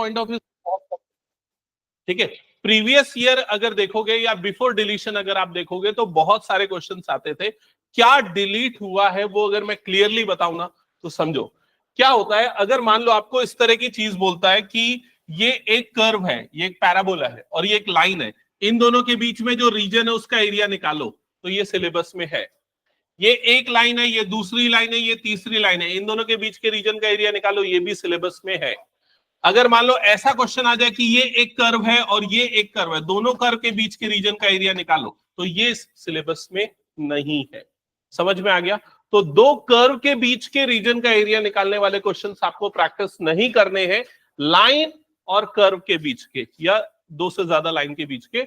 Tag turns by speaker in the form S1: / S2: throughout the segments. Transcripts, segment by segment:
S1: Point of view, ठीक है। Previous year अगर देखोगे या बिफोर डिलीशन अगर आप देखोगे तो बहुत सारे क्वेश्चंस आते थे। क्या डिलीट हुआ है वो अगर मैं क्लियरली बताऊं ना तो समझो क्या होता है। अगर मान लो आपको इस तरह की चीज बोलता है कि ये एक कर्व है, ये एक पैराबोला है और ये एक लाइन है, इन दोनों के बीच में जो रीजन है उसका एरिया निकालो, तो ये सिलेबस में है। ये एक लाइन है, ये दूसरी लाइन है, ये तीसरी लाइन है, इन दोनों के बीच के रीजन का एरिया निकालो, ये भी सिलेबस में है। अगर मान लो ऐसा क्वेश्चन आ जाए कि ये एक कर्व है और ये एक कर्व है, दोनों कर्व के बीच के रीजन का एरिया निकालो, तो ये सिलेबस में नहीं है। समझ में आ गया? तो दो कर्व के बीच के रीजन का एरिया निकालने वाले क्वेश्चंस आपको प्रैक्टिस नहीं करने हैं। लाइन और कर्व के बीच के या दो से ज्यादा लाइन के बीच के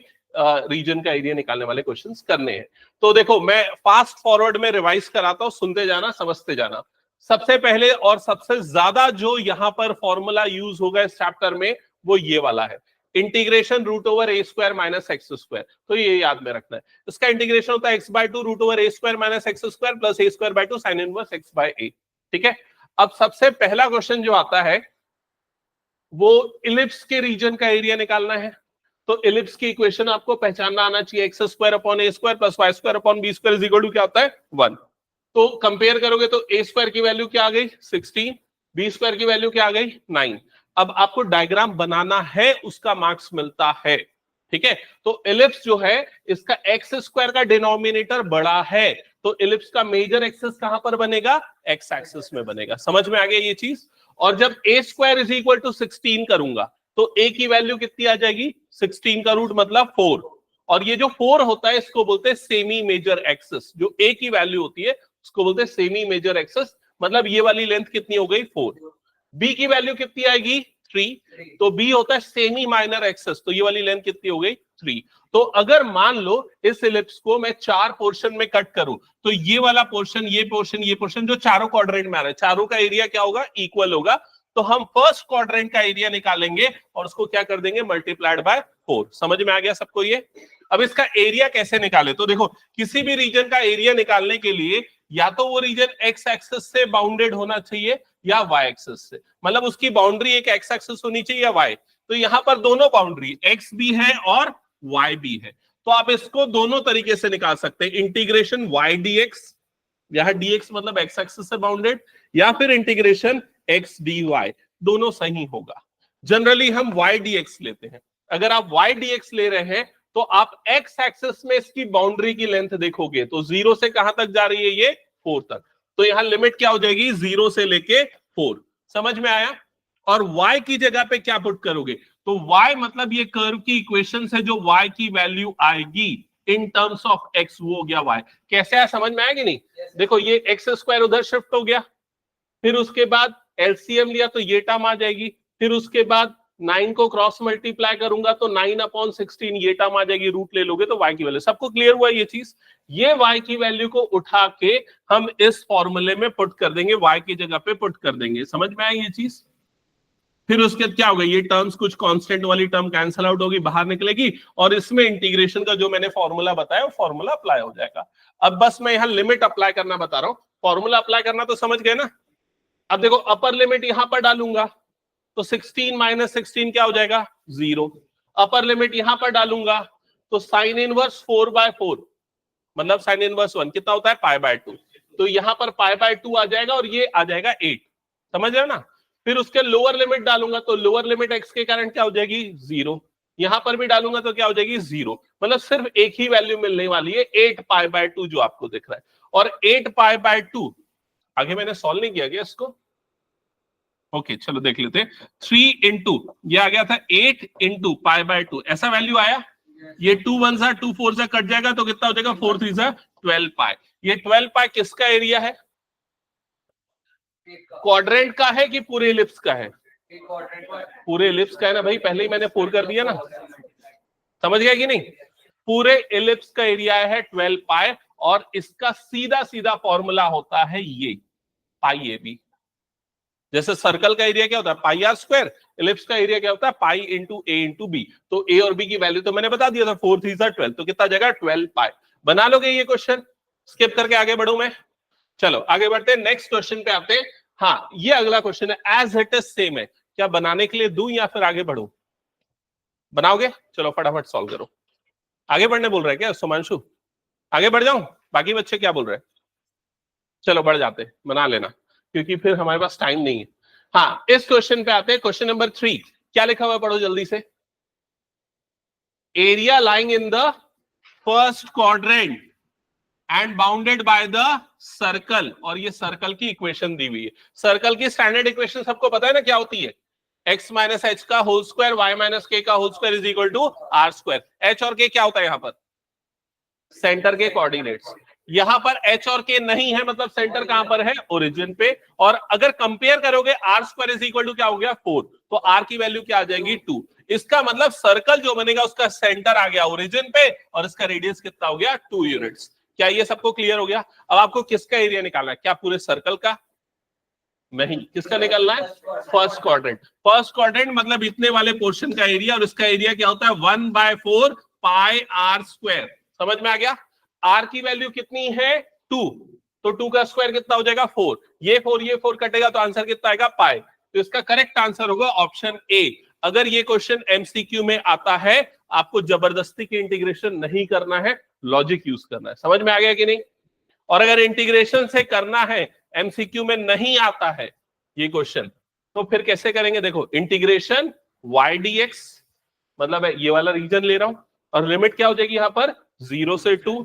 S1: रीजन का एरिया निकालने वाले क्वेश्चंस करने हैं। तो देखो मैं फास्ट फॉरवर्ड में रिवाइज कराता हूं, सुनते जाना, समझते जाना। सबसे पहले और सबसे ज्यादा जो यहां पर फॉर्मूला यूज होगा इस चैप्टर में वो ये वाला है, integration root over a square minus x square. तो ये याद में रखना है। इसका इंटीग्रेशन होता है x by two root over a square minus x square plus a square by two sine inverse x by a. ठीक है। अब सबसे पहला क्वेश्चन जो आता है वो इलिप्स के रीजन का एरिया निकालना है। तो इलिप्स की इक्वेशन आपको पहचानना आना चाहिए, x square upon a square plus y square upon b square is equal to क्या होता है 1। तो कंपेयर करोगे तो ए स्क्वायर की वैल्यू क्या आ गई 16, बी स्क्वायर की वैल्यू क्या आ गई 9। अब आपको डायग्राम बनाना है, उसका मार्क्स मिलता है। ठीक है। तो इलिप्स जो है इसका एक्स स्क्वायर का डिनोमिनेटर बड़ा है, तो इलिप्स का मेजर एक्सिस कहां पर बनेगा, एक्स एक्सिस में बनेगा। समझ में आ गया ये चीज? और जब ए स्क्वायर इज इक्वल टू 16 करूंगा तो ए की वैल्यू कितनी आ जाएगी 16 का रूट मतलब 4। और ये जो 4 होता है इसको बोलते हैं सेमी मेजर एक्सिस। जो ए की वैल्यू होती है उसको बोलते हैं सेमी मेजर एक्सिस, मतलब ये वाली लेंथ कितनी हो गई 4। बी की वैल्यू कितनी आएगी 3, तो बी होता है सेमी माइनर एक्सिस, तो ये वाली लेंथ कितनी हो गई 3। तो अगर मान लो इस इलिप्स को मैं 4 पोर्शन में कट करूं तो ये वाला पोर्शन, ये पोर्शन, ये पोर्शन जो चारों क्वाड्रेंट में आ रहा है, चारों का एरिया क्या होगा इक्वल होगा। तो हम फर्स्ट क्वाड्रेंट का एरिया निकालेंगे और उसको क्या कर देंगे मल्टीप्लाइड बाय 4। समझ में आ गया सबको ये? अब इसका एरिया कैसे निकाले? तो देखो किसी भी रीजन का एरिया निकालने के लिए या तो वो रीजन एक्स एक्सिस से बाउंडेड होना चाहिए या वाई एक्सिस से, मतलब उसकी बाउंड्री एक एक्स एक्सिस होनी चाहिए या वाई। तो यहां पर दोनों बाउंड्री एक्स भी है और वाई भी है, तो आप इसको दोनों तरीके से निकाल सकते हैं। इंटीग्रेशन वाई डीएक्स, यहां डीएक्स मतलब एक्स एक्सिस से बाउंडेड, या फिर इंटीग्रेशन एक्स डी वाई, दोनों सही होगा। जनरली हम वाई डीएक्स लेते हैं। अगर आप वाई डीएक्स ले रहे हैं तो आप एक्स एक्सिस में इसकी बाउंड्री की लेंथ देखोगे तो 0 से कहां तक जा रही है ये 4 तक, तो यहां लिमिट क्या हो जाएगी 0 से लेके 4। समझ में आया? और y की जगह पे क्या पुट करोगे, तो y मतलब ये कर्व की इक्वेशन है, जो y की वैल्यू आएगी इन टर्म्स ऑफ x वो हो गया y। कैसे आया समझ में आया कि नहीं? देखो ये एक्स स्क्वायर उधर शिफ्ट हो गया, फिर उसके बाद एलसीएम लिया तो ये टर्म आ जाएगी, फिर उसके बाद 9 को क्रॉस मल्टीप्लाई करूंगा तो 9/16 ये टर्म आ जाएगी, रूट ले लोगे तो y की वैल्यू। सबको क्लियर हुआ ये चीज? ये y की वैल्यू को उठा के हम इस फॉर्मूले में पुट कर देंगे, y की जगह पे पुट कर देंगे। समझ में आई ये चीज? फिर उसके बाद क्या होगा, ये टर्म्स कुछ कांस्टेंट वाली टर्म कैंसिल आउट होगी, बाहर निकलेगी, और इसमें इंटीग्रेशन का जो मैंने फॉर्मूला बताया वो फॉर्मूला अप्लाई हो जाएगा। अब बस मैं यहाँ लिमिट अप्लाई करना बता रहा हूँ, फॉर्मूला अप्लाई करना तो समझ गए ना। अब देखो अपर लिमिट यहां पर डालूंगा तो 16 माइनस 16 क्या हो जाएगा 0। अपर लिमिट यहां पर डालूंगा तो साइन इनवर्स 4/4 मतलब साइन इनवर्स 1 कितना होता है π/2, तो यहां पर π/2 आ जाएगा और ये आ जाएगा 8। समझ रहे हो ना? फिर उसके लोअर लिमिट डालूंगा तो लोअर लिमिट x के कारण क्या हो जाएगी 0, यहां पर भी डालूंगा तो क्या हो जाएगी 0, मतलब सिर्फ एक ही वैल्यू मिलने वाली है 8π/2 जो आपको दिख रहा है। और 8π/2 आगे मैंने सॉल्व नहीं किया गया इसको, ओके चलो देख लेते हैं। 3 इंटू ये आ गया था 8 इंटू π/2, ऐसा वैल्यू आया। ये 2 1 सा 2 4 सा कट जाएगा तो कितना हो जाएगा 4 3 सा 12 पाई। ये 12 पाई किसका एरिया है? क्वाड्रेंट का है कि पूरे इलिप्स का है? पूरे इलिप्स का है ना भाई, पहले ही मैंने 4 कर दिया ना। समझ गया कि नहीं? पूरे इलिप्स का एरिया है 12 पाई और इसका सीधा सीधा फॉर्मूला होता है ये पाई ए बी। जैसे सर्कल का एरिया क्या होता है पाई आर स्क्वायर, इलिप्स का एरिया क्या होता है पाई इंटू ए इंटू बी। तो ए और बी की वैल्यू तो मैंने बता दिया था 4 3 12, तो कितना जगह 12 पाई। बना लोगे ये क्वेश्चन? स्किप करके आगे बढ़ू मैं? चलो आगे बढ़ते हैं, नेक्स्ट क्वेश्चन पे आते हैं। हाँ ये अगला क्वेश्चन है, एज इट इज सेम है। क्या बनाने के लिए दूं या फिर आगे बढ़ूं? बनाओगे? चलो फटाफट सॉल्व करो। आगे बढ़ने बोल रहे हैं क्या सुमांशु? आगे बढ़ जाऊं? बाकी बच्चे क्या बोल रहे हैं? चलो बढ़ जाते, बना लेना, क्योंकि फिर हमारे पास टाइम नहीं है। हाँ, इस क्वेश्चन पे आते हैं। क्वेश्चन नंबर 3 क्या लिखा हुआ है, पढ़ो जल्दी से। Area lying in the first quadrant and bounded by the circle, और ये सर्कल की इक्वेशन दी हुई है। सर्कल की स्टैंडर्ड इक्वेशन सबको पता है ना क्या होती है? x माइनस एच का whole square y minus k का whole square is equal to r square. H और के क्या होता है यहाँ पर? सेंटर के कोऑर्डिनेट्स। यहां पर एच और के नहीं है, मतलब सेंटर कहां पर है? ओरिजिन पे। और अगर कंपेयर करोगे r square is equal to क्या हो गया? 4, तो आर की वैल्यू क्या आ जाएगी? 2। इसका मतलब सर्कल जो बनेगा उसका सेंटर आ गया ओरिजिन पे, और इसका रेडियस कितना हो गया? 2 यूनिट्स। क्या ये सबको क्लियर हो गया? अब आपको किसका एरिया निकालना है? क्या पूरे सर्कल का? नहीं, किसका निकालना है? First quadrant. फर्स्ट क्वाड्रेंट मतलब इतने वाले पोर्शन का एरिया, और इसका एरिया क्या होता है? 1/4 पाई आर स्क्वायर। समझ में आ गया? आर की वैल्यू कितनी है? 2, तो 2 का स्क्वायर कितना हो जाएगा? 4। ये 4 कटेगा तो आंसर कितना आएगा? पाई। तो इसका करेक्ट आंसर होगा ऑप्शन ए। अगर ये क्वेश्चन एमसीक्यू में आता है, आपको जबरदस्ती की इंटीग्रेशन नहीं करना है, लॉजिक यूज करना है। समझ में आ गया कि नहीं? और अगर इंटीग्रेशन से करना है, एमसीक्यू में नहीं आता है ये क्वेश्चन, तो फिर कैसे करेंगे? देखो, इंटीग्रेशन y dx, मतलब ये वाला रीजन ले रहा हूं, और लिमिट क्या हो जाएगी यहां पर? 0 से 2।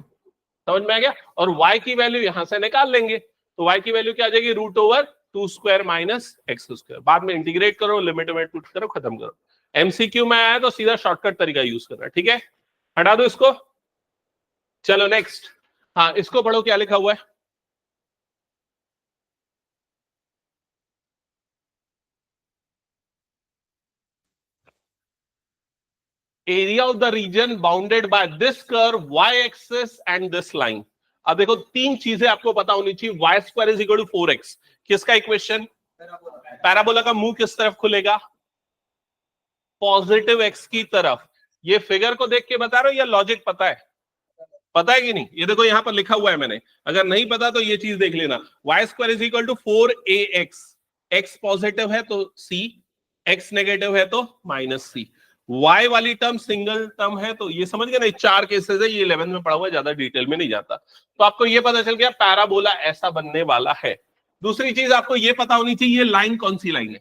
S1: समझ में आ गया? और y की वैल्यू यहां से निकाल लेंगे, तो y की वैल्यू क्या आ जाएगी? √2 स्क्वायर माइनस एक्स स्क्वायर। बाद में इंटीग्रेट करो, लिमिट में पुट करो, खत्म करो। एमसीक्यू में आया तो सीधा शॉर्टकट तरीका यूज करना, ठीक है? हटा दो इसको। चलो नेक्स्ट। हाँ, इसको पढ़ो, क्या लिखा हुआ है? Area of the region bounded by this curve y axis and this line. अब देखो, तीन चीजें आपको पता होनी चाहिए। y square is equal to 4x, किसका इक्वेशन? पैराबोला का मुंह किस तरफ खुलेगा? पॉजिटिव x की तरफ। ये फिगर को देख के बता रहा हूं या लॉजिक पता है? पता है कि नहीं? ये देखो यहां पर लिखा हुआ है मैंने, अगर नहीं पता तो ये चीज देख लेना। y square is equal to 4ax। x positive है तो c, x नेगेटिव है तो -c। y वाली टर्म सिंगल टर्म है, तो ये समझ गए ना? 4 केसेस है, ये 11th में पढ़ा हुआ है, ज्यादा डिटेल में नहीं जाता। तो आपको ये पता चल गया पैराबोला ऐसा बनने वाला है। दूसरी चीज आपको ये पता होनी चाहिए, ये लाइन कौन सी लाइन है?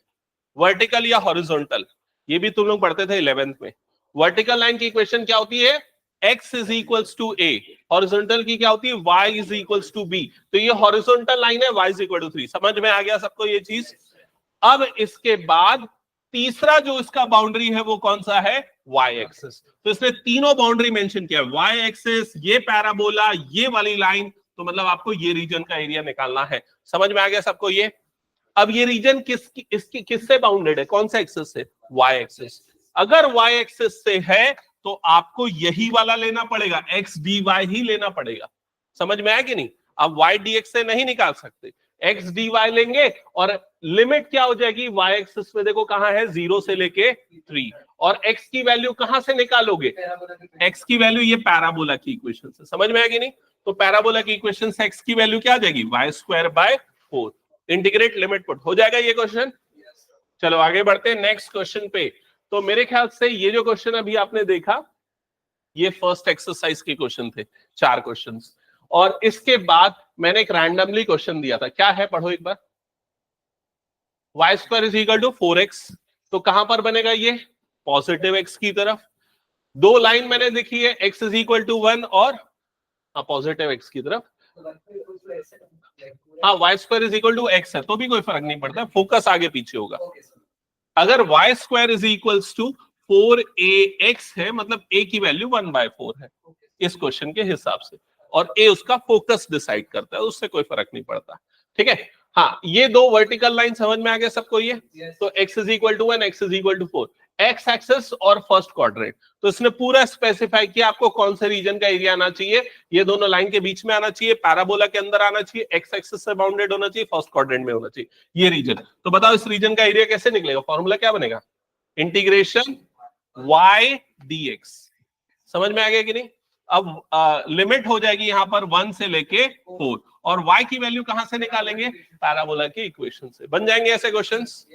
S1: वर्टिकल या हॉरिजॉन्टल? ये भी तुम लोग पढ़ते थे 11th में। वर्टिकल लाइन की इक्वेशन क्या होती है? x is equals to a। Horizontal की क्या होती है? y is equals to b। तो ये हॉरिजॉन्टल लाइन है, y इज इक्वल टू 3। समझ में आ गया सबको ये चीज? अब इसके बाद तीसरा जो इसका बाउंड्री है वो कौन सा है? y axis. तो इसने तीनों बाउंड्री मेंशन किया, y एक्सिस, ये पैराबोला, ये वाली लाइन। तो मतलब आपको ये रीजन का एरिया निकालना है। समझ में आ गया सबको ये? अब ये रीजन इसकी किससे बाउंडेड है? कौन सा एक्सिस से? y axis. अगर y एक्सिस से है तो आपको यही वाला लेना पड़ेगा, x dy ही लेना पड़ेगा। समझ में आया कि नहीं? अब y dx से नहीं निकाल सकते, x dy लेंगे, और लिमिट क्या हो जाएगी? y एक्सिस में देखो कहां है? 0 से लेके 3। और x की वैल्यू कहां से निकालोगे? x की वैल्यू ये पैराबोला की इक्वेशन से। समझ में आया कि नहीं? तो पैराबोला की इक्वेशन से x की वैल्यू क्या आ जाएगी? y square by 4। Integrate, limit put, हो जाएगा ये क्वेश्चन। चलो आगे बढ़ते हैं नेक्स्ट क्वेश्चन पे। तो मेरे ख्याल से ये जो क्वेश्चन अभी आपने देखा, ये फर्स्ट एक्सरसाइज के क्वेश्चन थे, 4 क्वेश्चंस। और इसके बाद मैंने एक रैंडमली क्वेश्चन दिया था, क्या है पढ़ो एक बार। y square is equal to 4x, तो कहां पर बनेगा ये? पॉजिटिव x की तरफ। दो लाइन मैंने देखी है, x इज इक्वल टू 1 और पॉजिटिव x की तरफ। हाँ, y square is equal to x है तो भी कोई फर्क नहीं पड़ता, फोकस आगे पीछे होगा। अगर y square is equals to 4ax है, मतलब a की वैल्यू 1/4 है इस क्वेश्चन के हिसाब से, और a उसका फोकस डिसाइड करता है, उससे कोई फर्क नहीं पड़ता। ठीक है? हाँ, ये दो वर्टिकल लाइन समझ में आ गया सबको ये? तो x is equal to 1, x is equal to 4, x axis और फर्स्ट क्वाड्रेंट। तो इसने पूरा स्पेसिफाई किया आपको कौन से रीजन का एरिया आना चाहिए। ये दोनों लाइन के बीच में आना चाहिए, पैराबोला के अंदर आना चाहिए, एक्स एक्सिस से बाउंडेड होना चाहिए, फर्स्ट क्वाड्रेंट में होना चाहिए ये रीजन। तो बताओ इस रीजन का एरिया कैसे निकलेगा? फॉर्मूला क्या बनेगा? Integration y dx। समझ में आ गया कि नहीं? अब लिमिट हो जाएगी यहां पर 1 से लेके 4, और y की वैल्यू कहां से निकालेंगे? पैराबोला के इक्वेशन से। बन जाएंगे ऐसे क्वेश्चंस?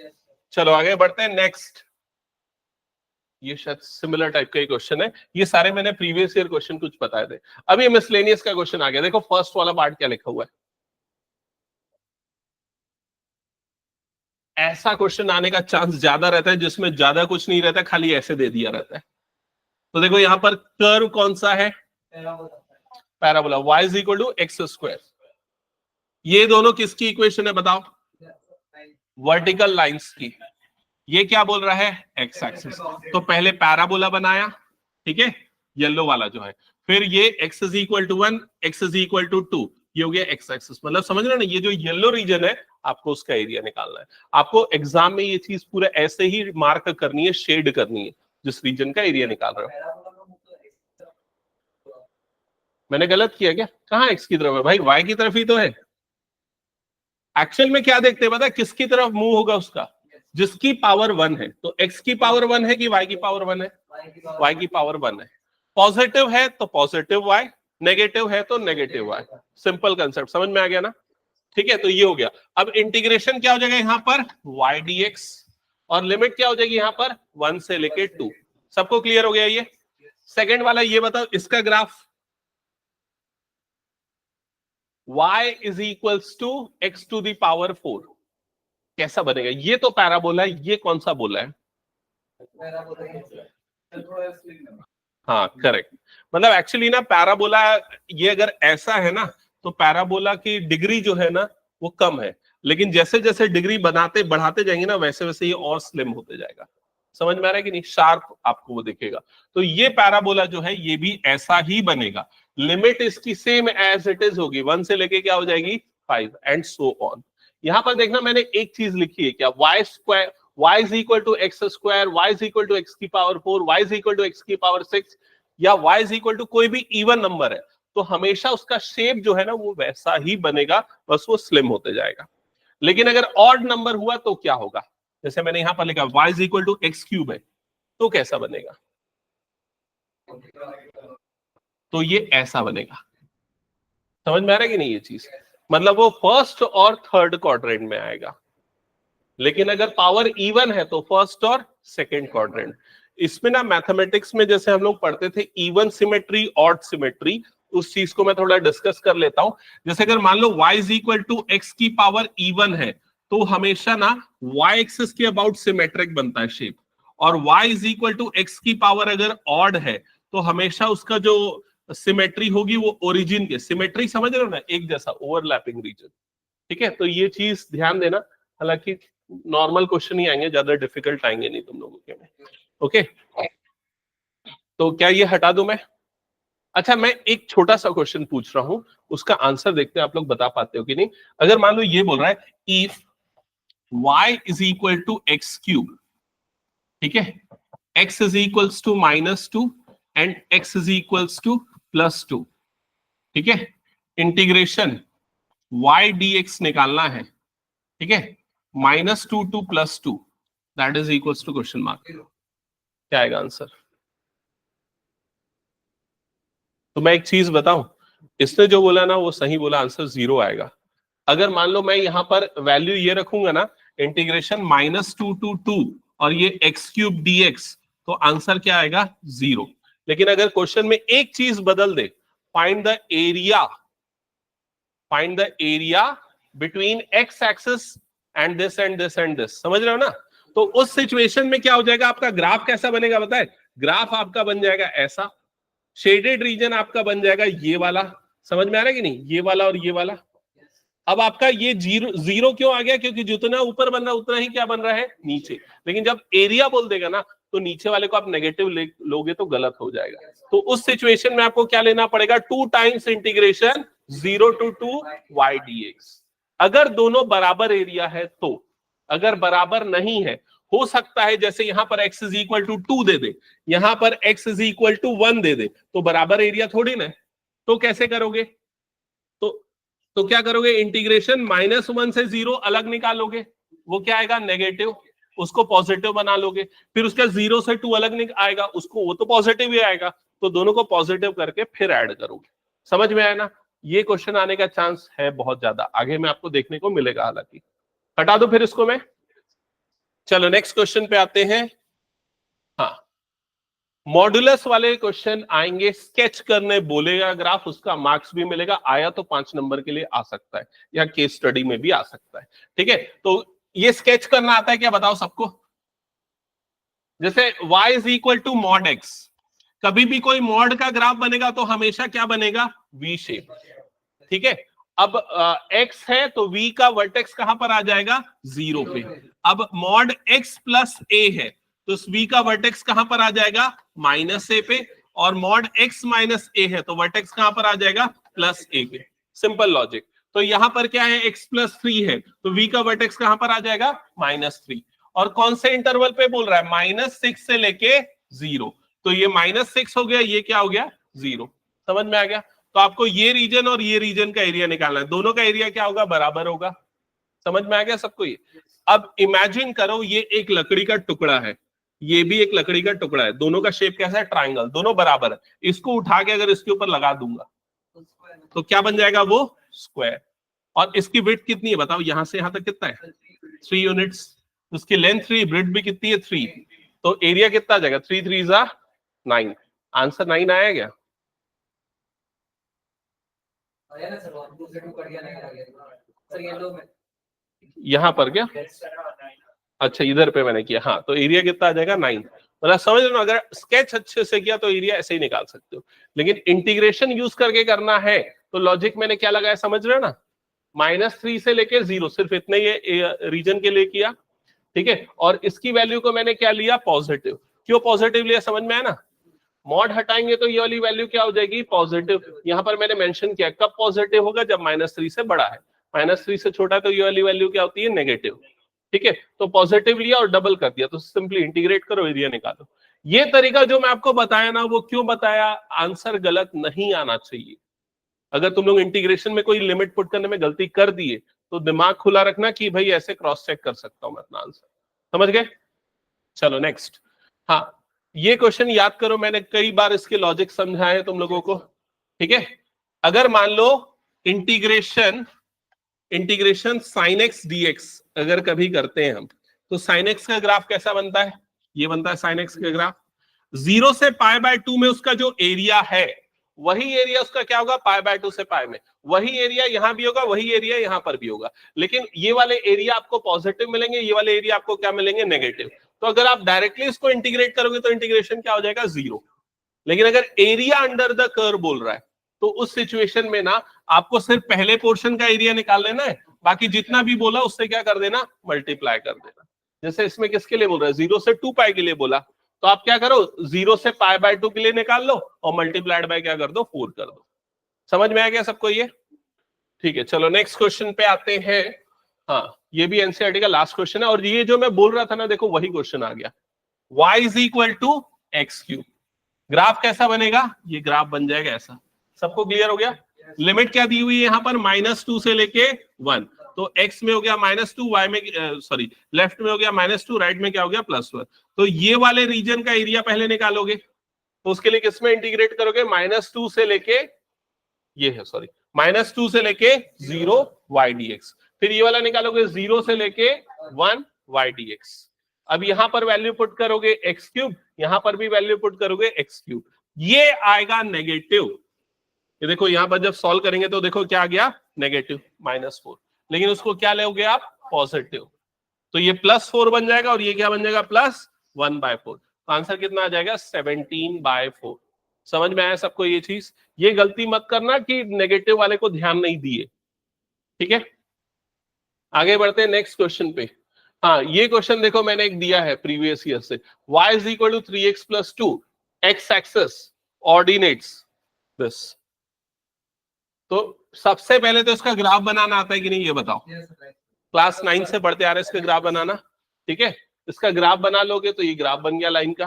S1: चलो आगे बढ़ते हैं। नेक्स्ट, ये शायद सिमिलर टाइप का ही क्वेश्चन है। ये सारे मैंने प्रीवियस ईयर क्वेश्चन कुछ बताए थे। अब ये मिसलेनियस का क्वेश्चन आ गया। देखो फर्स्ट वाला पार्ट क्या लिखा हुआ है। ऐसा क्वेश्चन आने का चांस ज्यादा रहता है जिसमें ज्यादा कुछ नहीं रहता, खाली ऐसे दे दिया रहता है। तो देखो यहां पर कर्व कौन सा है, parabola, y is equal to x square. ये दोनों किसकी इक्वेशन है बताओ, वर्टिकल लाइंस की। ये क्या बोल रहा है, एक्स एक्सिस। तो पहले पैराबोला बनाया, ठीक है, येलो वाला जो है, फिर ये x is equal to 1, x is equal to 2, ये हो गया एक्स एक्सिस। मतलब समझ रहे हो ना, ये जो येलो रीजन है आपको उसका एरिया निकालना है। आपको एग्जाम में ये चीज पूरा ऐसे ही मार्क करनी है, शेड करनी है, जिस रीजन का एरिया निकाल रहे हो। मैंने गलत किया क्या, कहाँ एक्स की तरफ है भाई, वाई की तरफ ही तो है। एक्चुअल में क्या देखते हैं पता है, किसकी तरफ मूव होगा उसका, जिसकी पावर 1 है। तो x की पावर 1 है कि y की पावर 1 है, y की पावर 1 है। पॉजिटिव है तो पॉजिटिव y, नेगेटिव है तो नेगेटिव y। सिंपल कंसेप्ट समझ में आ गया ना, ठीक है। तो ये हो गया। अब इंटीग्रेशन क्या हो जाएगा यहाँ पर, y dx, और लिमिट क्या हो जाएगी यहाँ पर 1 से लेके 2। सबको क्लियर हो गया ये। सेकेंड वाला ये बताओ, इसका graph y is equals to x to the power 4 कैसा बनेगा। ये तो पैराबोला है, ये कौन सा बोला है, हाँ करेक्ट। मतलब एक्चुअली ना पैराबोला, ये अगर ऐसा है ना तो पैराबोला की डिग्री जो है ना वो कम है, लेकिन जैसे जैसे डिग्री बनाते बढ़ाते जाएंगे ना वैसे वैसे ये और स्लिम होते जाएगा। समझ में आ रहा है कि नहीं, शार्प आपको वो दिखेगा। तो ये पैराबोला जो है ये भी ऐसा ही बनेगा। लिमिट इसकी सेम एज इट इज होगी, 1 से लेके क्या हो जाएगी 5 एंड सो ऑन। यहां पर देखना मैंने एक चीज लिखी है क्या, y square, y is equal to x square, y is equal to x की power 4, y is equal to x की पावर 6, या y is equal to कोई भी इवन नंबर है, तो हमेशा उसका शेप जो है ना वो वैसा ही बनेगा, बस वो स्लिम होते जाएगा। लेकिन अगर ऑड नंबर हुआ तो क्या होगा, जैसे मैंने यहां पर लिखा y is equal to x cube है, तो कैसा बनेगा, तो ये ऐसा बनेगा। समझ में आ रहा है कि नहीं ये चीज, मतलब वो फर्स्ट और थर्ड क्वाड्रेंट में आएगा। लेकिन अगर पावर इवन है तो फर्स्ट और सेकंड क्वाड्रेंट। इसमें ना मैथमेटिक्स में जैसे हम लोग पढ़ते थे इवन सिमेट्री, ऑड सिमेट्री, उस चीज को मैं थोड़ा डिस्कस कर लेता हूं। जैसे अगर मान लो y is equal to x की पावर इवन है, तो हमेशा ना y एक्सिस के अबाउट सिमेट्रिक बनता है शेप, और y is equal to x की पावर अगर ऑड है तो हमेशा उसका जो सिमेट्री होगी वो ओरिजिन के, सिमेट्री समझ रहे हो ना, एक जैसा ओवरलैपिंग रीजन, ठीक है। तो ये चीज ध्यान देना, हालांकि नॉर्मल क्वेश्चन ही आएंगे, ज्यादा डिफिकल्ट आएंगे नहीं तुम लोगों के में, ओके। तो क्या ये हटा दूं मैं, अच्छा मैं एक छोटा सा क्वेश्चन पूछ रहा हूं, उसका आंसर देखते हैं आप लोग बता पाते हो कि नहीं। अगर मान लो ये बोल रहा है if y is equal to x cube, ठीक है, x is equals to -2 and x is equals to +2, ठीक है, इंटीग्रेशन y dx निकालना है, ठीक है, -2 to +2 that is equals to question mark, क्या आएगा आंसर। तो मैं एक चीज बताऊं, इसने जो बोला ना वो सही बोला, आंसर 0 आएगा। अगर मान लो मैं यहां पर वैल्यू ये रखूंगा ना, इंटीग्रेशन -2 to 2 और ये x³ dx, तो आंसर क्या आएगा 0। लेकिन अगर क्वेश्चन में एक चीज बदल दे, find the area, find the area between x axis and this and this and this, समझ रहे हो ना, तो उस सिचुएशन में क्या हो जाएगा, आपका ग्राफ कैसा बनेगा बताए, ग्राफ आपका बन जाएगा ऐसा, शेडेड रीजन आपका बन जाएगा ये वाला, समझ में आ रहा है कि नहीं, ये वाला और ये वाला। अब आपका ये जीरो क्यों आ गया, क्योंकि जितना ऊपर बन रहा है उतना ही क्या बन रहा है नीचे। लेकिन जब एरिया बोल देगा ना तो नीचे वाले को आप नेगेटिव लोगे तो गलत हो जाएगा। तो उस सिचुएशन में आपको क्या लेना पड़ेगा, 2 times integration 0 to 2 y dx। अगर दोनों बराबर एरिया है तो, अगर बराबर नहीं है, हो सकता है जैसे यहां पर x इज इक्वल टू 2 दे दे, यहां पर x इज इक्वल टू 1 दे दे, तो बराबर एरिया थोड़ी ना, तो कैसे करोगे, तो क्या करोगे, इंटीग्रेशन -1 से 0 अलग निकालोगे, वो क्या आएगा नेगेटिव, उसको पॉजिटिव बना लोगे, फिर उसका 0 से 2 अलग आएगा, उसको वो तो पॉजिटिव ही आएगा, तो दोनों को पॉजिटिव करके फिर ऐड करोगे। समझ में आया ना, ये क्वेश्चन आने का चांस है बहुत ज्यादा, आगे में आपको देखने को मिलेगा। हालांकि हटा दो फिर इसको मैं, चलो नेक्स्ट क्वेश्चन पे आते हैं। हाँ, मॉडुलस वाले क्वेश्चन आएंगे, स्केच करने बोलेगा ग्राफ, उसका मार्क्स भी मिलेगा, आया तो 5 नंबर के लिए आ सकता है, या केस स्टडी में भी आ सकता है। ठीक है, तो ये स्केच करना आता है क्या, बताओ सबको। जैसे y is equal to mod x, कभी भी कोई मॉड का ग्राफ बनेगा तो हमेशा क्या बनेगा, वी शेप। ठीक है, अब x है तो v का वर्टेक्स कहां पर आ जाएगा, 0 पे। अब मॉड x प्लस a है तो इस v का वर्टेक्स कहां पर आ जाएगा, -a पे। और मॉड x माइनस a है तो वर्टेक्स कहां पर आ जाएगा, +a पे। Simple logic. तो यहां पर क्या है, x + 3 है तो v का वर्टेक्स कहां पर आ जाएगा, -3। और कौन से इंटरवल पे बोल रहा है, -6 से लेके 0। तो ये -6 हो गया, ये क्या हो गया, 0। समझ में आ गया। तो आपको ये रीजन और ये रीजन का एरिया निकालना है, दोनों का एरिया क्या होगा, बराबर होगा। समझ में आ गया सबको ये। अब इमेजिन करो ये एक लकड़ी का टुकड़ा है, ये भी एक लकड़ी का टुकड़ा है, दोनों का शेप कैसा है, ट्राइंगल, दोनों बराबर है। इसको उठा के अगर इसके ऊपर लगा दूंगा तो क्या बन जाएगा, वो स्क्वायर। और इसकी विड्थ कितनी है बताओ, यहां से यहां तक कितना है, 3 यूनिट्स। उसकी लेंथ 3, ब्रेड भी कितनी है, 3। तो एरिया कितना आ जाएगा, 3 3 जा 9। आंसर 9 आया क्या, यहां पर क्या, अच्छा इधर पे मैंने किया, हाँ तो एरिया कितना आ जाएगा, 9। मतलब समझ लो, अगर स्केच अच्छे से किया तो एरिया ऐसे ही निकाल सकते हो, लेकिन इंटीग्रेशन यूज करके करना है तो लॉजिक मैंने क्या लगाया, समझ रहे हो ना, -3 से लेके 0, सिर्फ इतने ही रीजन के लिए किया। ठीक है, और इसकी वैल्यू को मैंने क्या लिया, पॉजिटिव। क्यों पॉजिटिव लिया, समझ में आया ना। मॉड हटाएंगे तो ये वाली वैल्यू क्या हो जाएगी, पॉजिटिव। यहां पर मैंने मेंशन किया कब पॉजिटिव होगा, जब -3 से बड़ा है, -3 से छोटा है तो ये वाली वैल्यू क्या होती है, नेगेटिव। ठीक है, तो पॉजिटिव लिया और डबल कर दिया, तो सिंपली इंटीग्रेट करो, एरिया निकालो। ये तरीका जो मैं आपको बताया ना, वो क्यों बताया, आंसर गलत नहीं आना चाहिए। अगर तुम लोग इंटीग्रेशन में कोई लिमिट पुट करने में गलती कर दिए तो दिमाग खुला रखना कि भाई ऐसे क्रॉस चेक कर सकता हूं मैं अपना आंसर। समझ गए। चलो नेक्स्ट। हाँ, ये क्वेश्चन याद करो, मैंने कई बार इसके लॉजिक समझाए तुम लोगों को। ठीक है, अगर मान लो इंटीग्रेशन sin x dx अगर कभी करते हैं हम, तो sin x का ग्राफ कैसा बनता है, ये बनता है sin x का ग्राफ। 0 से π/2 में उसका जो एरिया है, वही एरिया उसका क्या होगा, π/2 से π में। वही एरिया यहां भी होगा, वही एरिया यहां पर भी होगा, लेकिन ये वाले एरिया आपको पॉजिटिव मिलेंगे, ये वाले एरिया आपको क्या मिलेंगे, नेगेटिव। तो अगर आप डायरेक्टली इसको इंटीग्रेट करोगे तो इंटीग्रेशन क्या हो जाएगा, 0। लेकिन अगर एरिया अंडर द कर्व बोल रहा है तो उस सिचुएशन में ना आपको सिर्फ पहले पोर्शन का एरिया निकाल लेना है, बाकी जितना भी बोला उससे क्या कर देना, मल्टीप्लाई कर देना। जैसे इसमें किसके लिए बोल रहा है, 0 से 2π के लिए बोला, तो आप क्या करो, 0 से π/2 के लिए निकाल लो और मल्टीप्लाइड बाय क्या कर दो, 4 कर दो। समझ में आ गया सबको ये। ठीक है, चलो नेक्स्ट क्वेश्चन पे आते हैं। हाँ, ये भी एनसीईआरटी का लास्ट क्वेश्चन है, और ये जो मैं बोल रहा था ना, देखो वही क्वेश्चन आ गया। y is equal to x3। Graph कैसा बनेगा, ये ग्राफ बन जाएगा ऐसा। सबको क्लियर हो गया। लिमिट क्या दी हुई है यहाँ पर, -2 से लेके 1। तो x में हो गया -2, y में सॉरी लेफ्ट में हो गया -2, राइट में क्या हो गया, +1। तो ये वाले रीजन का एरिया पहले निकालोगे, तो उसके लिए किसमें इंटीग्रेट करोगे, -2 से लेके, ये है सॉरी, -2 से लेके 0 y dx। फिर ये वाला निकालोगे 0 से लेके 1 y dx। अब यहां पर वैल्यू पुट करोगे x3, यहां पर भी वैल्यू पुट करोगे x3, ये आएगा नेगेटिव। ये देखो यहां पर जब सॉल्व करेंगे तो देखो क्या आ गया, नेगेटिव -4। लेकिन उसको क्या लोगे आप, पॉजिटिव। तो ये +4 बन जाएगा और ये क्या बन जाएगा, +1/4। तो आंसर कितना आ जाएगा, 17/4। समझ में आया सबको ये चीज। ये गलती मत करना कि नेगेटिव वाले को ध्यान नहीं दिए। ठीक है, आगे बढ़ते हैं नेक्स्ट क्वेश्चन पे। हाँ, ये क्वेश्चन देखो मैंने एक दिया है प्रीवियस ईयर से, y is equal to 3x + 2, x axes ordinates this. तो सबसे पहले तो इसका ग्राफ बनाना आता है कि नहीं, ये बताओ। क्लास 9 से पढ़ते आ रहे इसका ग्राफ बनाना। ठीक है, इसका ग्राफ बना लोगे तो ये ग्राफ बन गया लाइन का।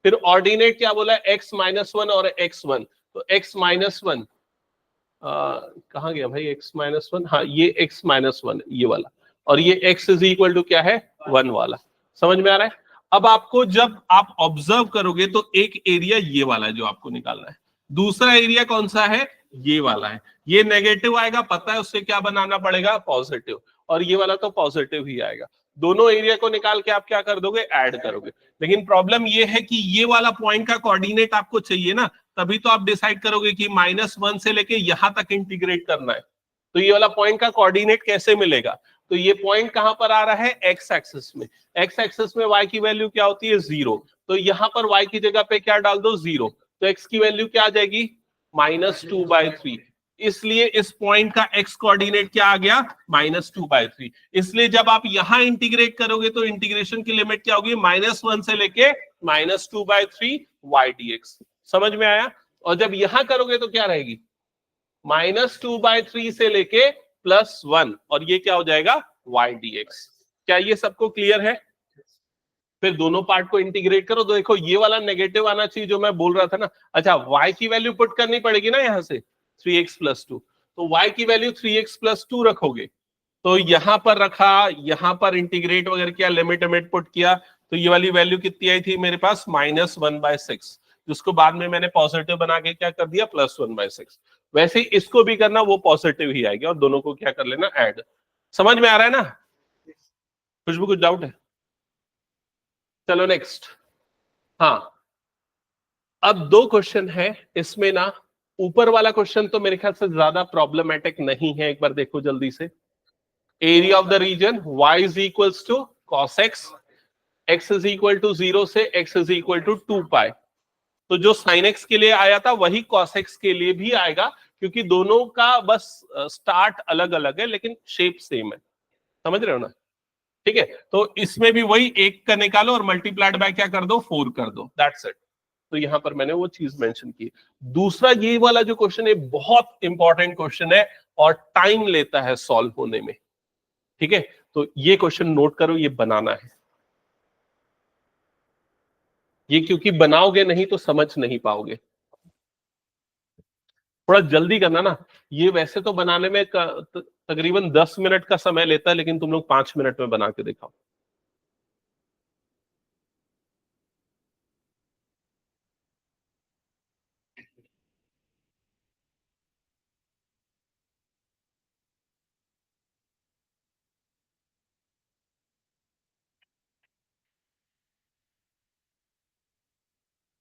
S1: फिर ऑर्डिनेट क्या बोला, x-1 और x1। तो x-1 कहाँ गया भाई, x-1, हाँ ये x-1 ये वाला, और ये x इज इक्वल टू क्या है, 1 वाला। समझ में आ रहा है। अब आपको जब आप ऑब्जर्व करोगे तो एक एरिया ये वाला है जो आपको निकालना है, दूसरा एरिया कौन सा है, ये वाला है। ये नेगेटिव आएगा, पता है, उससे क्या बनाना पड़ेगा, पॉजिटिव, और ये वाला तो पॉजिटिव ही आएगा। दोनों एरिया को निकाल के आप क्या कर दोगे, ऐड करोगे। लेकिन प्रॉब्लम ये है कि ये वाला पॉइंट का कोऑर्डिनेट आपको चाहिए ना, तभी तो आप डिसाइड करोगे कि -1 से लेके यहां तक इंटीग्रेट करना है। तो ये वाला पॉइंट का कोऑर्डिनेट कैसे मिलेगा? तो ये पॉइंट कहां पर आ रहा है, एक्स एक्सिस में। एक्स एक्सिस में y की वैल्यू क्या होती है, 0। तो यहां पर y की जगह पे क्या डाल दो, 0। तो x की वैल्यू क्या आ जाएगी, -2/3। इसलिए इस पॉइंट का x कोऑर्डिनेट क्या आ गया, -2/3। इसलिए जब आप यहां इंटीग्रेट करोगे तो इंटीग्रेशन की लिमिट क्या होगी, -1 से लेके -2/3 y dx। समझ में आया? और जब यहां करोगे तो क्या रहेगी, -2/3 से लेके +1, और ये क्या हो जाएगा, y dx। क्या ये सबको क्लियर है? फिर दोनों पार्ट को इंटीग्रेट करो तो देखो ये वाला नेगेटिव आना चाहिए जो मैं बोल रहा था ना। अच्छा, y की वैल्यू पुट करनी पड़ेगी ना यहां से, 3x + 2। तो y की वैल्यू 3x + 2 रखोगे, तो यहां पर रखा, यहां पर इंटीग्रेट वगैरह किया, लिमिट लिमिट पुट किया, तो ये वाली वैल्यू कितनी आई थी मेरे पास, -1/6, जिसको बाद में मैंने पॉजिटिव बना के क्या कर दिया, +1/6। वैसे ही इसको भी करना, वो पॉजिटिव ही आएगी, और दोनों को क्या कर लेना, ऐड। समझ में आ रहा है ना? खुशबू, कुछ डाउट है? चलो नेक्स्ट। हाँ, अब दो क्वेश्चन है इसमें ना। ऊपर वाला क्वेश्चन तो मेरे ख्याल से ज्यादा प्रॉब्लमेटिक नहीं है, एक बार देखो जल्दी से। Area of the region y is equals to cos x, x is equal to 0 से x इज इक्वल टू 2π। तो जो sin x के लिए आया था वही cos x के लिए भी आएगा, क्योंकि दोनों का बस स्टार्ट अलग अलग है लेकिन शेप सेम है। समझ रहे हो ना? ठीक है, तो इसमें भी वही एक का निकालो और मल्टीप्लाइड बाय क्या कर दो, 4 कर दो, दैट्स इट। तो यहां पर मैंने वो चीज मेंशन की। दूसरा ये वाला जो क्वेश्चन है बहुत इंपॉर्टेंट क्वेश्चन है और टाइम लेता है सॉल्व होने में। ठीक है, तो ये क्वेश्चन नोट करो, ये बनाना है। ये क्योंकि बनाओगे नहीं तो समझ नहीं पाओगे। थोड़ा जल्दी करना ना। ये वैसे तो बनाने में तकरीबन 10 मिनट का समय लेता है, लेकिन तुम लोग 5 मिनट में बना के दिखाओ।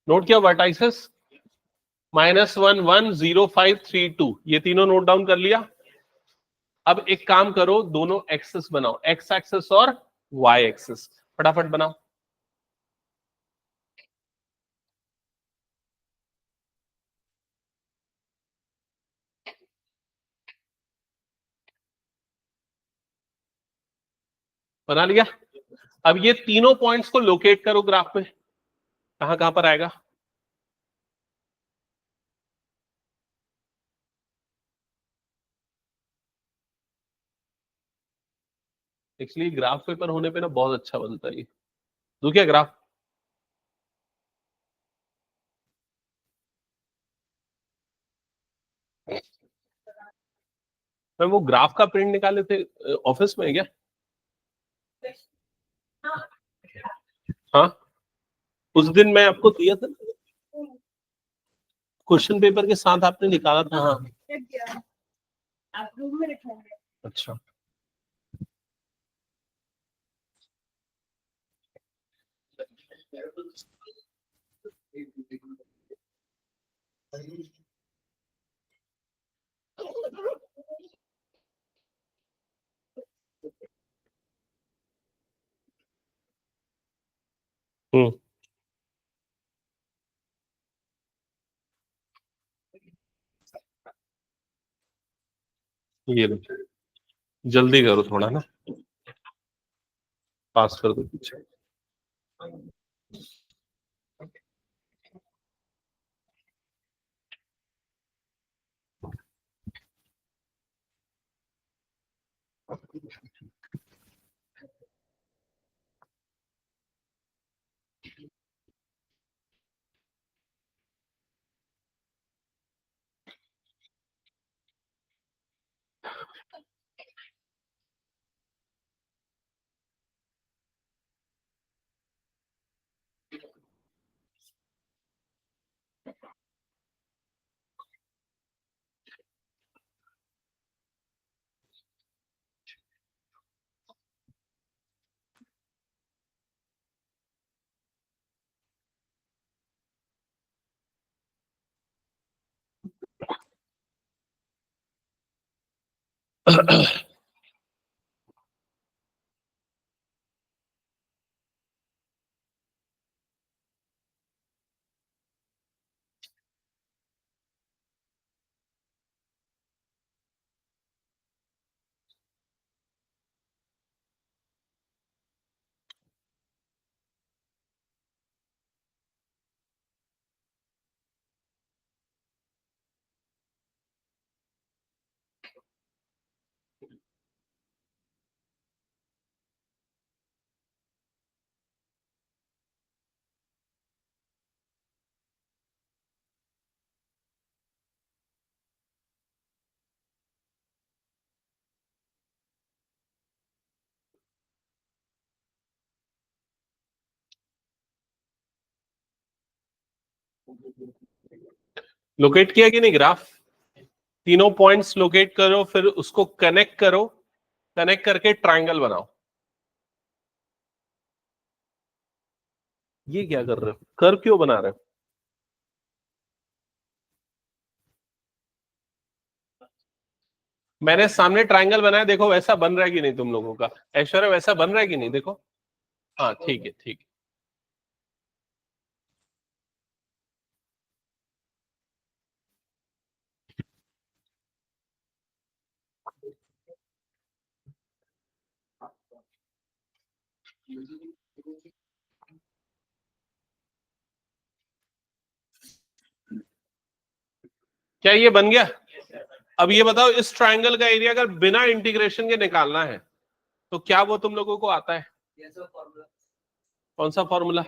S1: नोट किया, वर्टाइसिस -1 1 0 5 3 2, ये तीनों नोट डाउन कर लिया। अब एक काम करो, दोनों एक्सेस बनाओ, एक्स एक्सेस और वाई एक्सेस, फटाफट बनाओ। बना लिया? अब ये तीनों पॉइंट्स को लोकेट करो ग्राफ में, कहां कहां पर आएगा। एक्चुअली ग्राफ पेपर होने पे ना बहुत अच्छा बनता है ये। दू क्या ग्राफ? मैं वो ग्राफ का प्रिंट निकाले थे ऑफिस में, क्या? हाँ, उस दिन मैं आपको दिया था, क्वेश्चन पेपर के साथ आपने निकाला था। हाँ, अच्छा। हम्म, ये लो, जल्दी करो थोड़ा ना, पास कर दो पीछे। लोकेट किया कि नहीं ग्राफ? तीनों पॉइंट्स लोकेट करो, फिर उसको कनेक्ट करो, कनेक्ट करके ट्रायंगल बनाओ। ये क्या कर रहे हो? कर्व क्यों बना रहे हो? मैंने सामने ट्रायंगल बनाया, देखो वैसा बन रहा है कि नहीं तुम लोगों का? ऐश्वर्या वैसा बन रहा है कि नहीं? देखो। हाँ ठीक है, ठीक है। क्या ये बन गया? अब ये बताओ, इस ट्रायंगल का एरिया अगर बिना इंटीग्रेशन के निकालना है तो क्या वो तुम लोगों को आता है? कौन सा फॉर्मूला?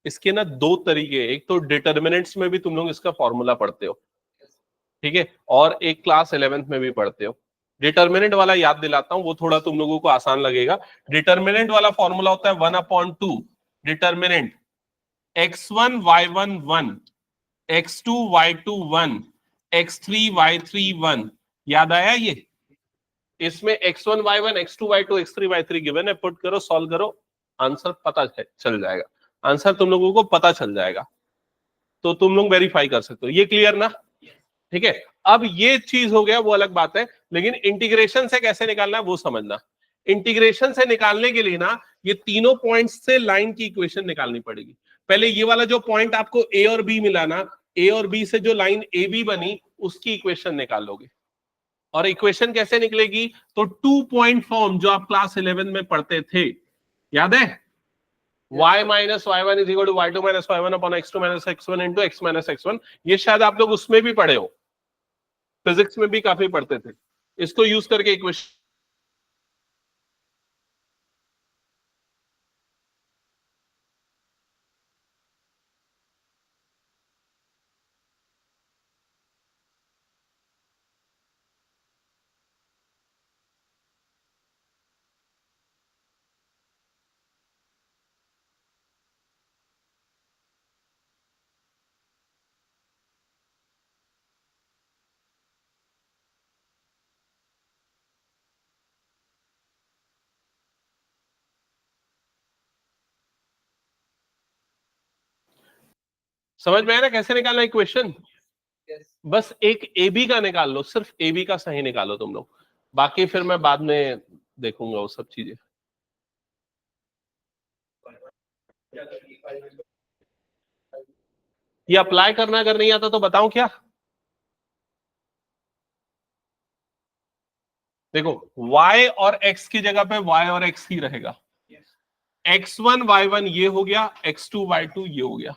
S1: इसके ना दो तरीके, एक तो डिटर्मिनेंट्स में भी तुम लोग इसका फॉर्मूला पढ़ते हो, ठीक है, और एक क्लास 11th में भी पढ़ते हो। डिटर्मिनेंट वाला याद दिलाता हूं, वो थोड़ा तुम लोगों को आसान लगेगा। डिटर्मिनेंट वाला फॉर्मूला होता है 1/2 determinant x1 y1 1, x2 y2 1, x3 y3 1। याद आया ये? इसमें x1 y1 x2 y2 x3 y3 given है, पुट करो, सॉल्व करो, आंसर पता चल जाएगा। आंसर तुम लोगों को पता चल जाएगा, तो तुम लोग वेरीफाई कर सकते हो। ये क्लियर ना? ठीक है। अब ये चीज हो गया, वो अलग बात है, लेकिन इंटीग्रेशन से कैसे निकालना है वो समझना। इंटीग्रेशन से निकालने के लिए ना, ये तीनों पॉइंट्स से लाइन की इक्वेशन निकालनी पड़ेगी। पहले ये वाला जो पॉइंट आपको ए और बी मिला ना, ए और बी से जो लाइन ए बी बनी, उसकी इक्वेशन निकालोगे। और इक्वेशन कैसे निकलेगी? तो 2 पॉइंट फॉर्म जो आप क्लास 11 में पढ़ते थे, याद है? y minus y one is equal to y two minus y one upon x two minus x one into x minus x one. ये शायद आप लोग उसमें भी पढ़े हो, फिजिक्स में भी काफी पढ़ते थे। इसको यूज करके इक्वेशन समझ में आया ना कैसे निकालना इक्वेशन? बस एक ए बी का निकाल लो, सिर्फ ए बी का सही निकालो तुम लोग, बाकी फिर मैं बाद में देखूंगा वो सब चीजें। ये अप्लाई करना अगर नहीं आता तो बताऊं क्या? देखो, y और x की जगह पे y और x ही रहेगा। x1 y1 ये हो गया, x2 y2 ये हो गया,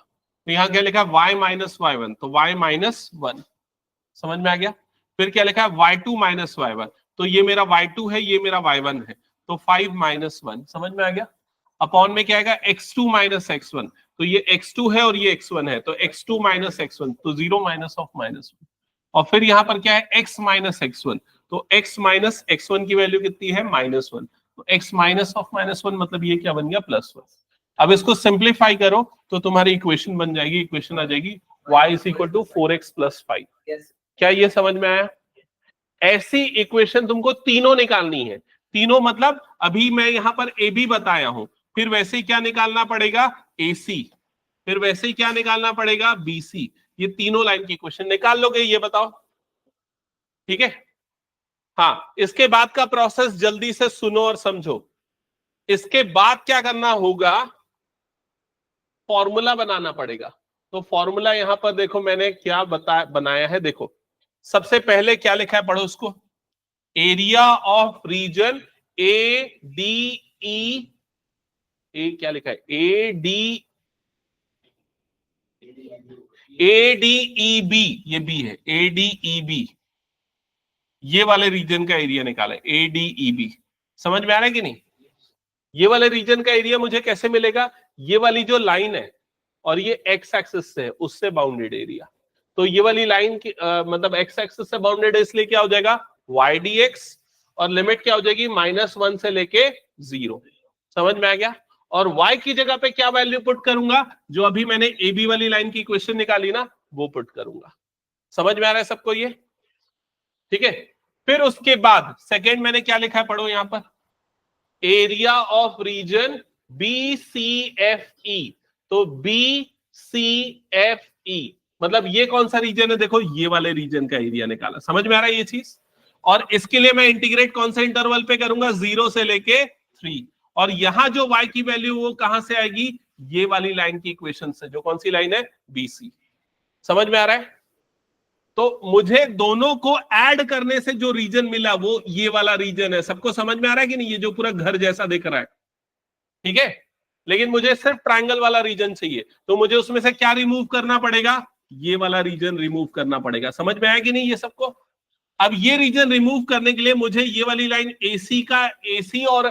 S1: तो यहां क्या लिखा है? y माइनस वाई वन, तो y माइनस वन। समझ में आ गया? फिर क्या लिखा है? y2 माइनस वाई वन, तो ये मेरा y2 है, ये मेरा y1 है, तो 5 - 1। समझ में आ गया? अपॉन में क्या आएगा? x2 माइनस x1, तो ये x2 है और ये x1 है, तो x2 माइनस x1, तो 0 माइनस ऑफ -1। और फिर यहां पर क्या है? x माइनस x1, तो x माइनस x1 की वैल्यू कितनी है? -1, तो x माइनस ऑफ -1 मतलब ये क्या बन गया? +1। अब इसको सिंप्लीफाई करो तो तुम्हारी इक्वेशन बन जाएगी, इक्वेशन आ जाएगी y is equal to 4x + 5। क्या ये समझ में आया? ऐसी इक्वेशन तुमको तीनों निकालनी है। तीनों मतलब अभी मैं यहां पर ए बी बताया हूं, फिर वैसे ही क्या निकालना पड़ेगा? ए सी, फिर वैसे ही क्या निकालना पड़ेगा? B C. ये तीनों लाइन की इक्वेशन निकाल लोगे, ये बताओ? ठीक है। हाँ, इसके बाद का प्रोसेस जल्दी से सुनो और समझो। इसके बाद क्या करना होगा, फॉर्मूला बनाना पड़ेगा। तो फॉर्मूला यहां पर देखो मैंने क्या बनाया है, देखो सबसे पहले क्या लिखा है, पढ़ो उसको। Area of region A D E, A क्या लिखा है, ए डी ई बी, ये बी है, ए डी ई बी, ये वाले रीजन का एरिया निकाला, ए डी ई बी। समझ में आ रहा है कि नहीं? ये वाले रीजन का एरिया मुझे कैसे मिलेगा, ये वाली जो लाइन है और ये एक्स एक्सिस से उससे बाउंडेड एरिया। तो ये वाली लाइन की मतलब एक्स एक्सिस से बाउंडेड है, इसलिए क्या हो जाएगा वाई डी एक्स, और लिमिट क्या हो जाएगी -1 से लेके 0। समझ में आ गया? और y की जगह पे क्या वैल्यू पुट करूंगा, जो अभी मैंने ए बी वाली लाइन की इक्वेशन निकाली ना, वो पुट करूंगा। समझ में आ रहा है सबको ये? ठीक है। फिर उसके बाद सेकेंड मैंने क्या लिखा है, पढ़ो यहां पर, area of region B C F E. तो बी सी एफ ई मतलब ये कौन सा रीजन है, देखो ये वाले रीजन का एरिया निकाला। समझ में आ रहा है ये चीज? और इसके लिए मैं इंटीग्रेट कौन सा इंटरवल पे करूंगा, 0 से लेके 3। और यहां जो y की वैल्यू वो कहां से आएगी, ये वाली लाइन की इक्वेशन से, जो कौन सी लाइन है, BC। समझ में आ रहा है? तो मुझे दोनों को ऐड करने से जो रीजन मिला वो ये वाला रीजन है। सबको समझ में आ रहा है कि नहीं? ये जो पूरा घर जैसा दिख रहा है, ठीक है। लेकिन मुझे सिर्फ ट्रायंगल वाला रीजन चाहिए, तो मुझे उसमें से क्या रिमूव करना पड़ेगा, ये वाला रीजन रिमूव करना पड़ेगा। समझ में आया कि नहीं ये सबको? अब ये रीजन रिमूव करने के लिए मुझे ये वाली लाइन AC और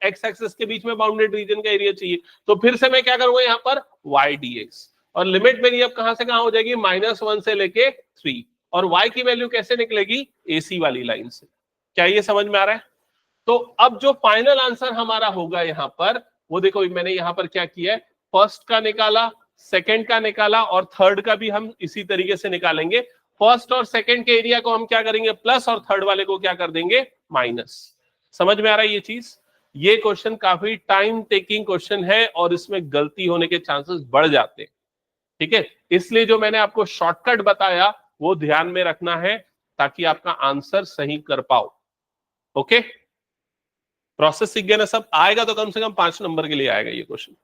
S1: एक्स एक्सिस के बीच में बाउंडेड रीजन का एरिया चाहिए। तो फिर से मैं क्या करूंगा यहाँ पर, y dx, और लिमिट मेरी अब कहां से कहां हो जाएगी, -1 से लेके 3। और y की वैल्यू कैसे निकलेगी, AC वाली लाइन से। क्या ये समझ में आ रहा है? तो अब जो फाइनल आंसर हमारा होगा यहाँ पर, वो देखो मैंने यहाँ पर क्या किया है, फर्स्ट का निकाला, सेकंड का निकाला, और थर्ड का भी हम इसी तरीके से निकालेंगे। फर्स्ट और सेकंड के एरिया को हम क्या करेंगे प्लस, और थर्ड वाले को क्या कर देंगे माइनस। समझ में आ रहा है ये चीज? ये क्वेश्चन काफी टाइम टेकिंग क्वेश्चन है और इसमें गलती होने के चांसेस बढ़ जाते हैं। ठीक है, इसलिए जो मैंने आपको शॉर्टकट बताया वो ध्यान में रखना है, ताकि आपका आंसर सही कर पाओ। ओके, प्रोसेस सीख गए ना सब? आएगा तो कम से कम 5 नंबर के लिए आएगा ये क्वेश्चन,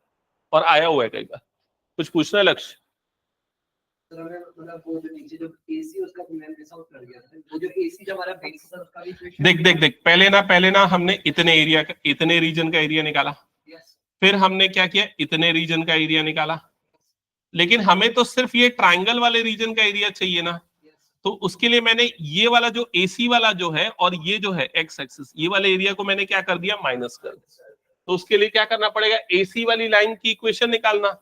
S1: और आया हुआ है कई बार। कुछ पूछना है लक्ष्य? देख पहले ना हमने इतने रीजन का एरिया निकाला, फिर हमने क्या किया, इतने रीजन का एरिया निकाला। लेकिन हमें तो सिर्फ ये ट्राइंगल वाले रीजन का एरिया चाहिए ना, तो उसके लिए मैंने ये वाला जो AC वाला जो है और ये जो है एक्स एक्सिस, ये वाले एरिया को मैंने क्या कर दिया, माइनस कर दिया। तो उसके लिए क्या करना पड़ेगा, AC वाली लाइन की इक्वेशन निकालना,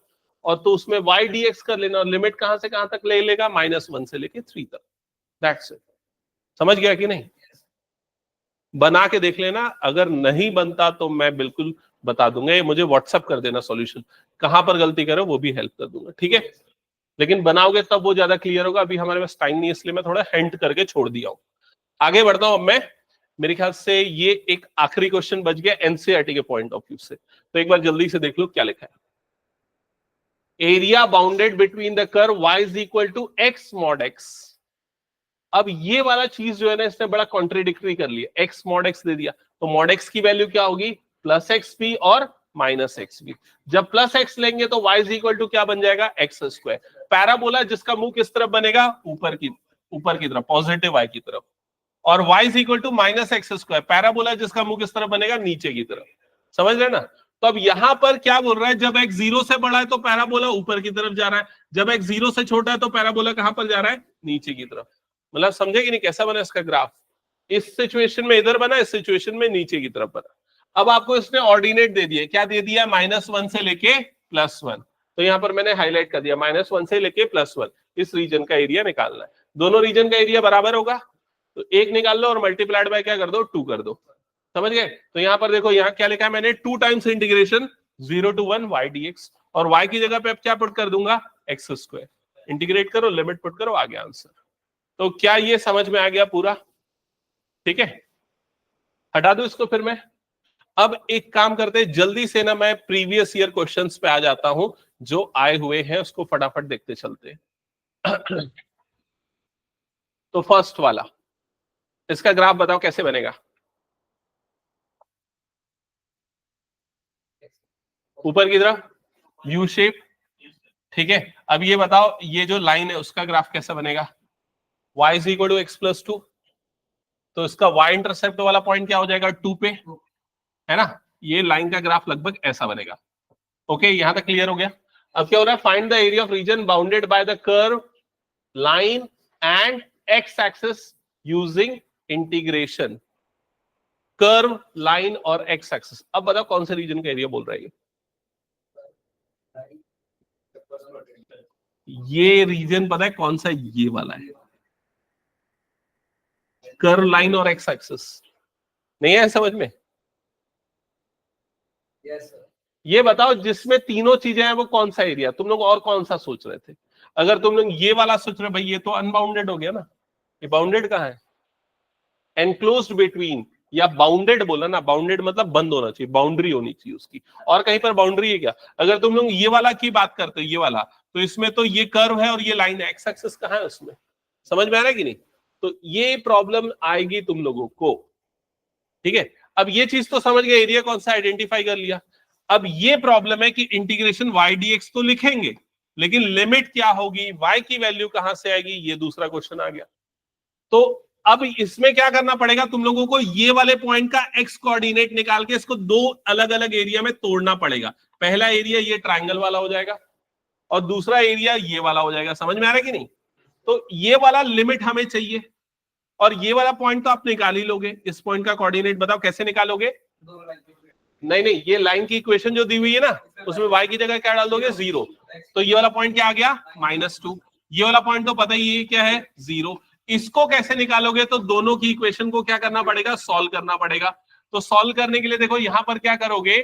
S1: और तो उसमें y dx कर लेना, और लिमिट कहां से कहां तक ले लेगा, -1 से लेके 3 तक। That's it. समझ गया कि नहीं? बना के देख लेना, अगर नहीं बनता तो मैं बिल्कुल बता दूंगा, ये मुझे व्हाट्सअप कर देना सॉल्यूशन, कहां पर गलती करो वो भी हेल्प कर दूंगा। ठीक है, लेकिन बनाओगे तब वो ज्यादा क्लियर होगा। अभी हमारे पास टाइम नहीं, इसलिए मैं थोड़ा हिंट करके छोड़ दिया हूं। आगे बढ़ता हूं अब मैं। मेरे ख्याल से ये एक आखिरी क्वेश्चन बच गया एनसीईआरटी के पॉइंट ऑफ व्यू से, तो एक बार जल्दी से देख लो क्या लिखा है। Area bounded between the curve y is equal to x mod x। अब ये वाला चीज जो है ना, इसने बड़ा कॉन्ट्रेडिक्टरी कर लिया, x mod x दे दिया, तो mod x की वैल्यू क्या होगी, +xp और -xp। जब +x लेंगे तो y इज इक्वल टू क्या बन जाएगा, x²। पैराबोला जिसका मुंह किस तरफ बनेगा, ऊपर की तरफ, पॉजिटिव y की तरफ, और y is equal to -x²। Parabola जिसका मुंह किस तरफ बनेगा, नीचे की तरफ। समझ रहे ना? तो अब यहां पर क्या बोल रहा है, जब x 0 से बड़ा है तो पैराबोला ऊपर की तरफ जा रहा है, जब x 0 से छोटा है तो पैराबोला कहां पर जा रहा है, नीचे की तरफ। मतलब समझे कि नहीं कैसा बना इसका ग्राफ? इस सिचुएशन में इधर बना, इस सिचुएशन में नीचे की तरफ बना। अब आपको इसने ऑर्डिनेट दे दिया, क्या दे दिया, -1 से लेके +1। तो यहां पर मैंने हाईलाइट कर दिया, -1 से लेके +1, इस रीजन का एरिया निकालना है। दोनों रीजन का एरिया बराबर होगा, तो एक निकाल लो और मल्टीप्लाइड बाय क्या कर दो, 2 कर दो। समझ गए? तो यहां पर देखो, यहां क्या लिखा है मैंने, 2 times integration 0 to 1 y dx, और y की जगह पे अब क्या पुट कर दूंगा, x²। इंटीग्रेट करो, लिमिट पुट करो, आ गया आंसर। तो क्या ये समझ में आ गया पूरा? ठीक है, हटा दो इसको फिर मैं। अब एक काम करते हैं, जल्दी से ना मैं प्रीवियस ईयर क्वेश्चंस पे आ जाता हूं, जो आए हुए हैं उसको फटाफट देखते चलते हैं। तो फर्स्ट वाला, इसका ग्राफ बताओ कैसे बनेगा। ऊपर की तरफ यू शेप, ठीक है। अब ये बताओ ये जो लाइन है उसका ग्राफ कैसा बनेगा, y is equal to x plus 2, तो इसका y इंटरसेप्ट वाला पॉइंट क्या हो जाएगा 2 पे, है ना। ये लाइन का ग्राफ लगभग ऐसा बनेगा। ओके, यहां तक क्लियर हो गया। अब क्या हो रहा है, find the area of reason bounded by the curve line and x axis using integration. Curve, line और एक्स एक्सिस। अब बताओ कौन से रीजन का एरिया बोल रहा है ये रीजन पता है कौन सा, ये वाला है, कर्व, लाइन और एक्स एक्सिस। नहीं है समझ में?
S2: yes,
S1: ये बताओ जिसमें तीनों चीजें हैं वो कौन सा एरिया, तुम लोग और कौन सा सोच रहे थे? अगर तुम लोग ये वाला सोच रहे भाई ये तो अनबाउंडेड हो गया ना, ये बाउंडेड कहाँ है, एनक्लोज्ड बिटवीन, या बाउंडेड बोला ना, बाउंडेड मतलब बंद होना चाहिए, बाउंड्री होनी चाहिए उसकी, और कहीं पर बाउंड्री है क्या? अगर तुम लोग ये वाला की बात करते हो, ये वाला, तो इसमें तो ये कर्व है और ये लाइन है, एक्स एक्सिस कहाँ है उसमें? समझ में आ रहा है कि नहीं? तो ये प्रॉब्लम आएगी तुम लोगों को, ठीक है। अब ये चीज तो समझ गए, एरिया कौन सा आइडेंटिफाई कर लिया। अब ये प्रॉब्लम है कि इंटीग्रेशन y dx तो लिखेंगे, लेकिन लिमिट क्या होगी, y की वैल्यू कहां से आएगी, ये दूसरा क्वेश्चन आ गया। तो अब इसमें क्या करना पड़ेगा तुम लोगों को, ये वाले पॉइंट का x कोऑर्डिनेट निकाल के इसको दो अलग अलग एरिया में तोड़ना पड़ेगा। पहला एरिया ये ट्राइंगल वाला हो जाएगा और दूसरा एरिया ये वाला हो जाएगा। समझ में आ रहा है कि नहीं? तो ये वाला लिमिट हमें चाहिए और ये वाला पॉइंट तो आप निकाल ही लोगे। इस पॉइंट का कोऑर्डिनेट बताओ कैसे निकालोगे? नहीं, ये लाइन की इक्वेशन जो दी हुई है ना, उसमें y की जगह क्या डाल दोगे, 0। तो ये वाला पॉइंट क्या आ गया, -2। ये वाला पॉइंट तो पता ही है क्या है, 0। इसको कैसे निकालोगे? तो दोनों की इक्वेशन को क्या करना पड़ेगा, सॉल्व करना पड़ेगा। तो सॉल्व करने के लिए देखो यहां पर क्या करोगे,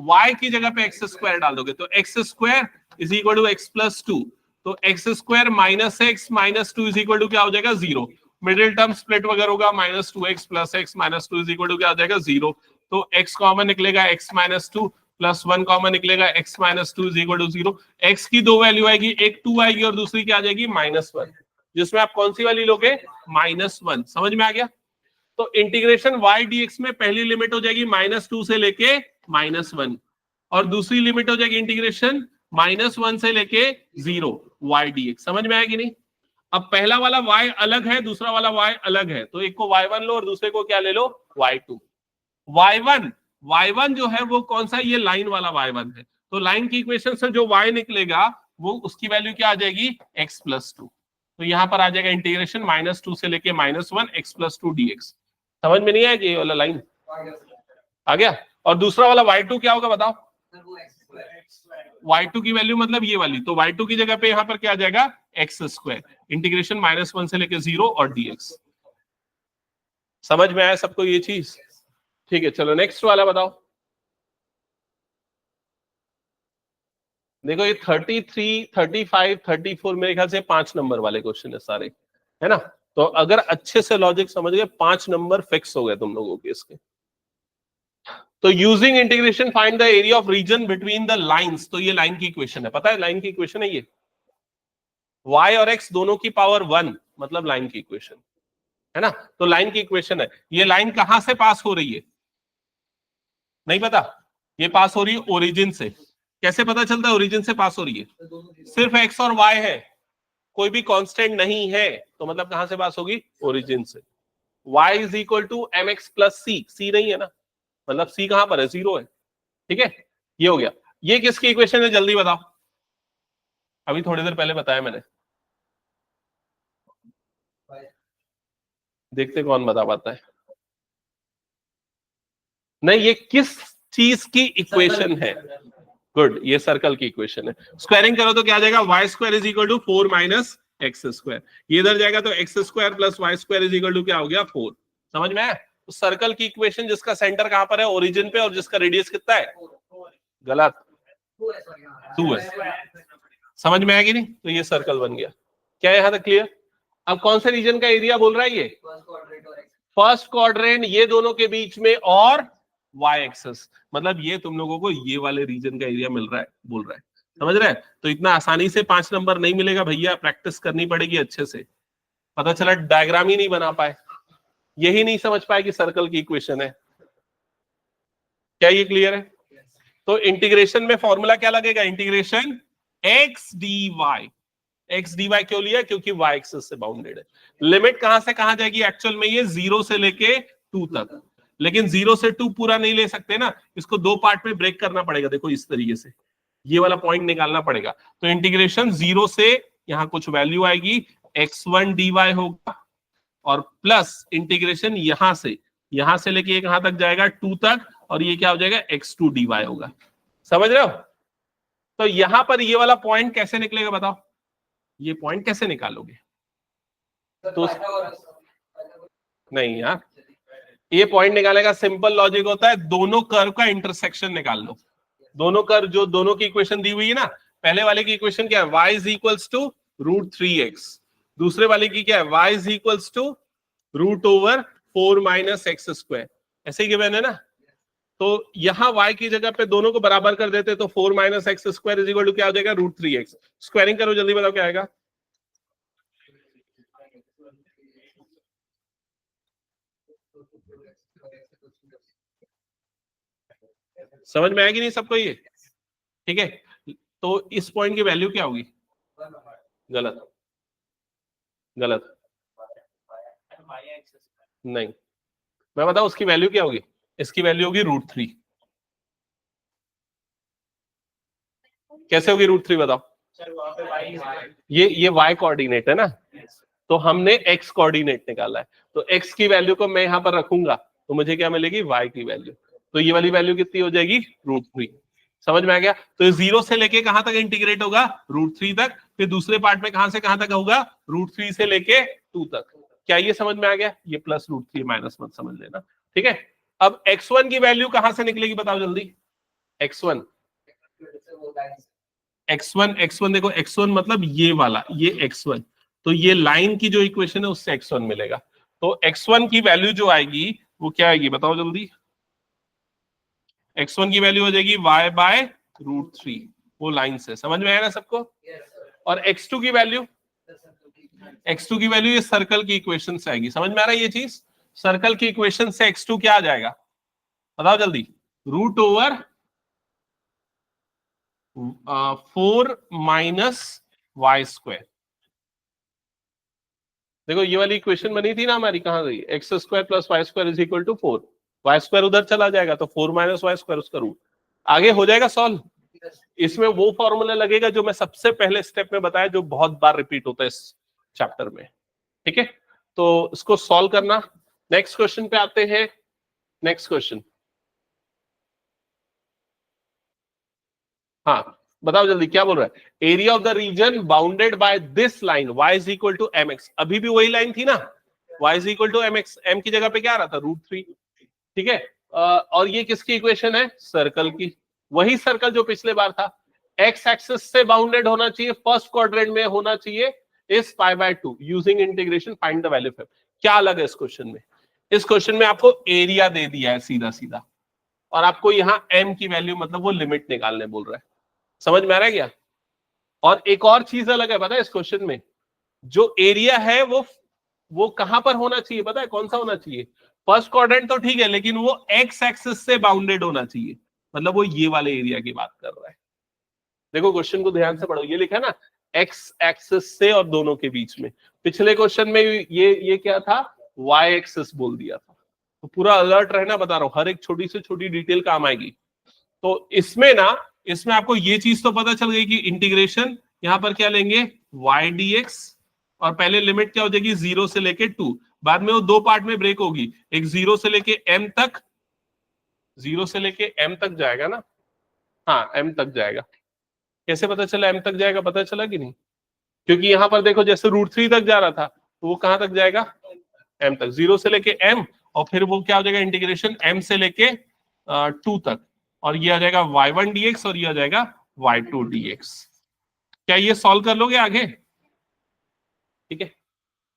S1: y की जगह पे एक्स स्क्वायर डाल दोगे, तो x square is equal to x plus 2। तो x square minus x minus 2 is equal to क्या हो जाएगा, 0। मिडिल टर्म स्प्लिट वगैरह होगा, -2x plus x minus 2 is equal to क्या हो जाएगा, 0। तो x कॉमन निकलेगा, x माइनस 2 प्लस 1 कॉमन निकलेगा, x minus 2 is equal to 0। x की दो वैल्यू आएगी, एक 2 आएगी और दूसरी क्या आ जाएगी, -1, जिसमें आप कौन सी वाली लोगे, -1। समझ में आ गया? तो इंटीग्रेशन y dx में पहली लिमिट हो जाएगी -2 से लेके -1 और दूसरी लिमिट हो जाएगी इंटीग्रेशन -1 से लेके 0 y dx। समझ में आया कि नहीं? अब पहला वाला y अलग है, दूसरा वाला y अलग है, तो एक को y1 लो और दूसरे को क्या ले लो, y2। y1 जो है वो कौन सा, ये लाइन वाला y1 है, तो लाइन की इक्वेशन से जो y निकलेगा वो उसकी वैल्यू क्या आ जाएगी, x प्लस 2। तो यहां पर आ जाएगा इंटीग्रेशन -2 से लेके -1 x प्लस 2 dx। समझ में नहीं आया ये वाला लाइन आ गया? और दूसरा वाला y2 क्या होगा बताओ, y2 की वैल्यू मतलब ये वाली, तो y2 की जगह पे यहां पर क्या आ जाएगा, एक्स स्क्वायर, इंटीग्रेशन -1 से लेके 0 और dx। समझ में आया सबको ये चीज? ठीक है, चलो नेक्स्ट वाला बताओ। देखो ये 33, 35, 34 मेरे ख्याल से 5 नंबर वाले क्वेश्चन है सारे, है ना। तो अगर अच्छे से लॉजिक समझ गए, 5 नंबर फिक्स हो गए तुम लोगों के इसके। तो using integration find the area of region between the lines. तो ये लाइन की इक्वेशन है, पता है लाइन की इक्वेशन है ये, y और x दोनों की पावर 1 मतलब लाइन की इक्वेशन है ना। तो लाइन की इक्वेशन है, ये लाइन कहां से पास हो रही है नहीं पता, ये पास हो रही है ओरिजिन से। कैसे पता चलता है ओरिजिन से पास हो रही है? सिर्फ x और y है, कोई भी कांस्टेंट नहीं है, तो मतलब कहां से पास होगी, ओरिजिन से। y is equal to m x plus c नहीं है ना, मतलब c कहां पर है, 0 है। ठीक है, ये हो गया। ये किसकी इक्वेशन है जल्दी बताओ, अभी थोड़ी देर पहले बताया मैंने, देखते कौन बता पाता है। नहीं, ये किस चीज की इक्वेशन है, गुड, ये सर्कल की इक्वेशन है। स्क्वायरिंग करो तो क्या आ जाएगा, y square is equal to 4 minus x square. ये इधर जाएगा तो x square plus y square is equal to क्या हो गया, 4। समझ में आया? तो सर्कल की इक्वेशन जिसका सेंटर कहां पर है, ओरिजिन पे, और जिसका रेडियस कितना है, गलत, 2 है। समझ में आएगी नहीं? तो ये सर्कल बन गया। क्या यहां तक क्लियर? अब कौन से रीजन का एरिया बोल रहा है ये, फर्स्ट क्वाड्रेंट, ये दोनों के बीच में, और y एक्सिस, मतलब ये तुम लोगों को ये वाले रीजन का एरिया मिल रहा है, बोल रहा है। समझ रहे हैं? तो इतना आसानी से 5 नंबर नहीं मिलेगा भैया, प्रैक्टिस करनी पड़ेगी अच्छे से। पता चला डायग्राम ही नहीं बना पाए, यही नहीं समझ पाए कि सर्कल की इक्वेशन है। क्या ये क्लियर है? तो इंटीग्रेशन में फॉर्मूला क्या लगेगा? Integration x d y. X d y क्यों लिया? क्योंकि वाई एक्सिस से बाउंडेड है। लिमिट कहां से कहां जाएगी? एक्चुअल में ये 0 से लेके 2 तक, लेकिन 0 से 2 पूरा नहीं ले सकते ना, इसको दो पार्ट में ब्रेक करना पड़ेगा। देखो इस तरीके से ये वाला पॉइंट निकालना पड़ेगा। तो इंटीग्रेशन 0 से यहां कुछ वैल्यू आएगी, x1 dy होगा, और प्लस इंटीग्रेशन यहां से लेके ये कहां तक जाएगा? 2 तक, और ये क्या हो जाएगा? x2 dy होगा। समझ रहे हो? तो यहां पर ये वाला पॉइंट कैसे निकलेगा बताओ? ये पॉइंट कैसे निकालोगे? तो नहीं यार, ये पॉइंट निकालने का सिंपल लॉजिक होता है, दोनों कर्व का इंटरसेक्शन निकाल लो। दोनों कर्व, जो दोनों की इक्वेशन दी हुई है ना, पहले वाले की इक्वेशन क्या है? y is equals to √3x। दूसरे वाले की क्या है? y is equals to √4 - x²। ऐसे ही गिवन है ना। तो यहां y की जगह पे दोनों को बराबर कर देते तो 4 - x² इज इक्वल टू क्या हो जाएगा? √3x। स्क्वायरिंग करो, जल्दी बताओ क्या आएगा? समझ में आएगी नहीं सबको ये? ठीक है, तो इस पॉइंट की वैल्यू क्या होगी? गलत, गलत, नहीं, मैं बताऊं उसकी वैल्यू क्या होगी? इसकी वैल्यू होगी √3। कैसे होगी √3 बताओ? ये y कोऑर्डिनेट है ना, तो हमने x कोऑर्डिनेट निकाला है, तो x की वैल्यू को मैं यहां पर रखूंगा तो मुझे क्या मिलेगी? y की वैल्यू। तो ये वाली वैल्यू कितनी हो जाएगी? √3। समझ में आ गया? तो 0 से लेके कहां तक इंटीग्रेट होगा? √3 तक। फिर दूसरे पार्ट में कहां से कहां तक होगा? √3 से लेके 2 तक। क्या ये समझ में आ गया? ये प्लस √3 माइनस मत समझ लेना, ठीक है। अब x1 की वैल्यू कहां से निकलेगी बताओ जल्दी? x1 x1 देखो, x1 मतलब ये वाला, ये x1, तो ये लाइन की जो इक्वेशन है उससे x1 मिलेगा। तो x1 की वैल्यू जो आएगी वो क्या आएगी बताओ जल्दी? x1 की वैल्यू हो जाएगी y/√3, वो लाइन से। समझ में आया ना सबको? और x2 की वैल्यू, x2 की वैल्यू ये सर्कल की इक्वेशन से आएगी। समझ में आ रहा है ये चीज? सर्कल की इक्वेशन से x2 क्या आ जाएगा बताओ जल्दी? √4 y²। देखो ये वाली इक्वेशन बनी थी ना हमारी, कहां गई? x² + y² is equal to 4। y² उधर चला जाएगा तो 4 - y², उसका रूट। आगे हो जाएगा सॉल्व। इसमें वो फॉर्मूला लगेगा जो मैं सबसे पहले स्टेप में बताया, जो बहुत बार रिपीट होता है इस चैप्टर में, ठीक है। तो इसको सॉल्व करना। नेक्स्ट क्वेश्चन पे आते हैं। नेक्स्ट क्वेश्चन, हाँ बताओ जल्दी क्या बोल रहा है? Area of the region bounded by this line y is equal to mx। अभी भी वही लाइन थी ना, y is equal to mx। m की जगह पे क्या आ रहा था? √3, ठीक है। और ये किसकी इक्वेशन है? सर्कल की। वही सर्कल जो पिछले बार था। x एक्सिस से बाउंडेड होना चाहिए, फर्स्ट क्वाड्रेंट में होना चाहिए, is π/2 using integration find the value of. क्या अलग है इस क्वेश्चन में? इस क्वेश्चन में आपको एरिया दे दिया है सीधा सीधा, और आपको यहाँ m की वैल्यू मतलब वो लिमिट निकालने बोल रहा है। समझ में आ रहा है क्या? और एक और चीज अलग है पता है इस क्वेश्चन में, जो एरिया है वो कहां पर होना चाहिए पता है? कौन सा होना चाहिए? फर्स्ट क्वाड्रेंट तो ठीक है, लेकिन वो एक्स एक्सिस से बाउंडेड होना चाहिए, मतलब वो ये वाले एरिया की बात कर रहा है। देखो क्वेश्चन को ध्यान से पढ़ो, ये लिखा है ना एक्स एक्सिस से और दोनों के बीच में। पिछले क्वेश्चन में ये क्या था? वाई एक्सिस बोल दिया था। तो पूरा अलर्ट रहना, बता रहा हूं, हर एक छोटी से छोटी डिटेल काम आएगी। तो इसमें आपको ये चीज तो पता चल गई कि इंटीग्रेशन यहां पर क्या लेंगे? y dx, और पहले लिमिट क्या हो जाएगी? 0 से लेके 2। बाद में वो दो पार्ट में ब्रेक होगी, एक 0 से लेके m तक, 0 से लेके m तक जाएगा ना। हाँ m तक जाएगा। कैसे पता चला m तक जाएगा? पता चला कि नहीं? क्योंकि यहां पर देखो जैसे √3 तक जा रहा था, तो वो कहां तक जाएगा? m तक। 0 से लेके m, और फिर वो क्या हो जाएगा? इंटीग्रेशन m से लेके 2 तक, और ये आ जाएगा y1 dx और ये आ जाएगा y2 dx। क्या ये सॉल्व कर लोगे आगे? ठीक है,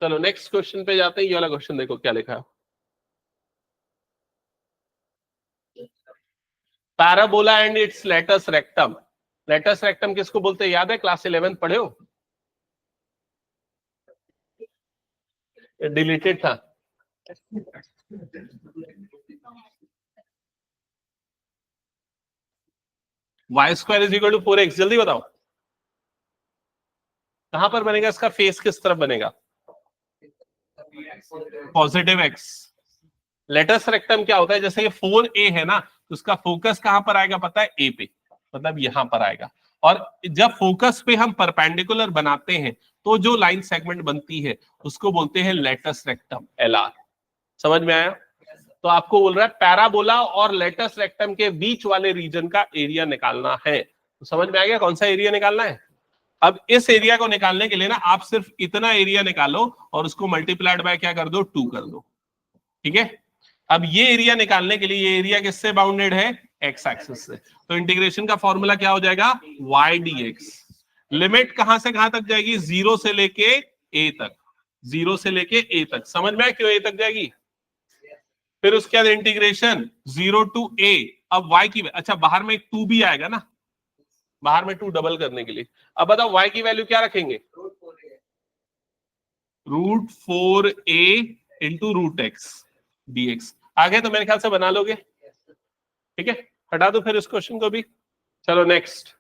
S1: चलो नेक्स्ट क्वेश्चन पे जाते हैं। ये वाला क्वेश्चन देखो क्या लिखा है। Parabola and its latus rectum. Latus rectum किसको बोलते हैं याद है? क्लास 11 पढ़े हो? डिलीटेड था। Y square is equal to 4x, जल्दी बताओ कहां पर बनेगा, इसका फेस किस तरफ बनेगा, पॉजिटिव x। लेटस रेक्टम क्या होता है, जैसे ये 4a है ना, तो उसका फोकस कहां पर आएगा पता है, a पे, मतलब यहां पर आएगा। और जब फोकस पे हम परपेंडिकुलर बनाते हैं तो जो लाइन सेगमेंट बनती है उसको बोलते हैं लेटस रेक्टम, LR। समझ में आया? तो आपको बोल रहा है पैराबोला और लेटस रेक्टम के बीच वाले रीजन का एरिया निकालना है। तो समझ में आ गया कौन सा एरिया निकालना है। अब इस एरिया को निकालने के लिए ना आप सिर्फ इतना एरिया निकालो और उसको मल्टीप्लाइड बाय क्या कर दो, 2 कर दो। ठीक है, अब ये एरिया निकालने के लिए, ये एरिया किससे बाउंडेड है, एक्स एक्सिस से। तो इंटीग्रेशन का फॉर्मूला क्या हो जाएगा, y dx। लिमिट कहां से कहां तक जाएगी, 0 से लेके a तक, 0 से लेके a तक। समझ में आया क्यों a तक जाएगी। फिर उसके बाद इंटीग्रेशन 0 टू a। अब y की, अच्छा बाहर में एक 2 भी आएगा ना, बाहर में 2 डबल करने के लिए। अब बताओ y की वैल्यू क्या रखेंगे, √4a इंटू √x dx। आगे तो मेरे ख्याल से बना लोगे, ठीक है, हटा दो फिर इस क्वेश्चन को भी। चलो नेक्स्ट।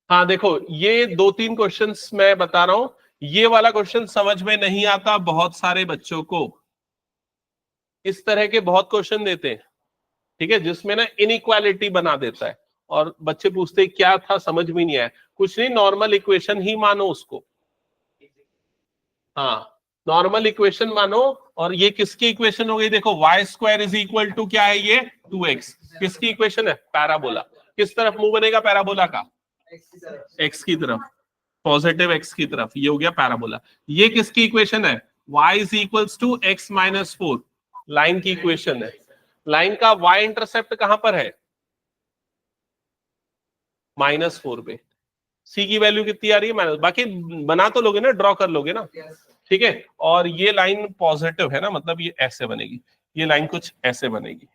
S1: हाँ देखो, ये 2-3 क्वेश्चंस मैं बता रहा हूं, ये वाला क्वेश्चन समझ में नहीं आता बहुत सारे बच्चों को। इस तरह के बहुत क्वेश्चन देते हैं, ठीक है, जिसमें ना इनइक्वालिटी बना देता है और बच्चे पूछते हैं क्या था, समझ में नहीं आया। कुछ नहीं, नॉर्मल इक्वेशन ही मानो उसको। हाँ, नॉर्मल इक्वेशन मानो। और ये किसकी इक्वेशन हो गई, देखो y square is equal to क्या है, ये 2x। किसकी इक्वेशन है, पैराबोला। किस तरफ मुंह बनेगा पैराबोला का, x की तरफ, पॉजिटिव x की तरफ, ये हो गया पैराबोला। ये किसकी इक्वेशन है, y is equals to x minus 4, line की इक्वेशन है। लाइन का y इंटरसेप्ट कहां पर है, -4 पे। c की वैल्यू कितनी आ रही है, माइनस। बाकी बना तो लोगे ना, ड्रॉ कर लोगे ना, ठीक है। और ये लाइन पॉजिटिव है ना, मतलब ये ऐसे बनेगी, ये लाइन कुछ ऐसे बनेगी।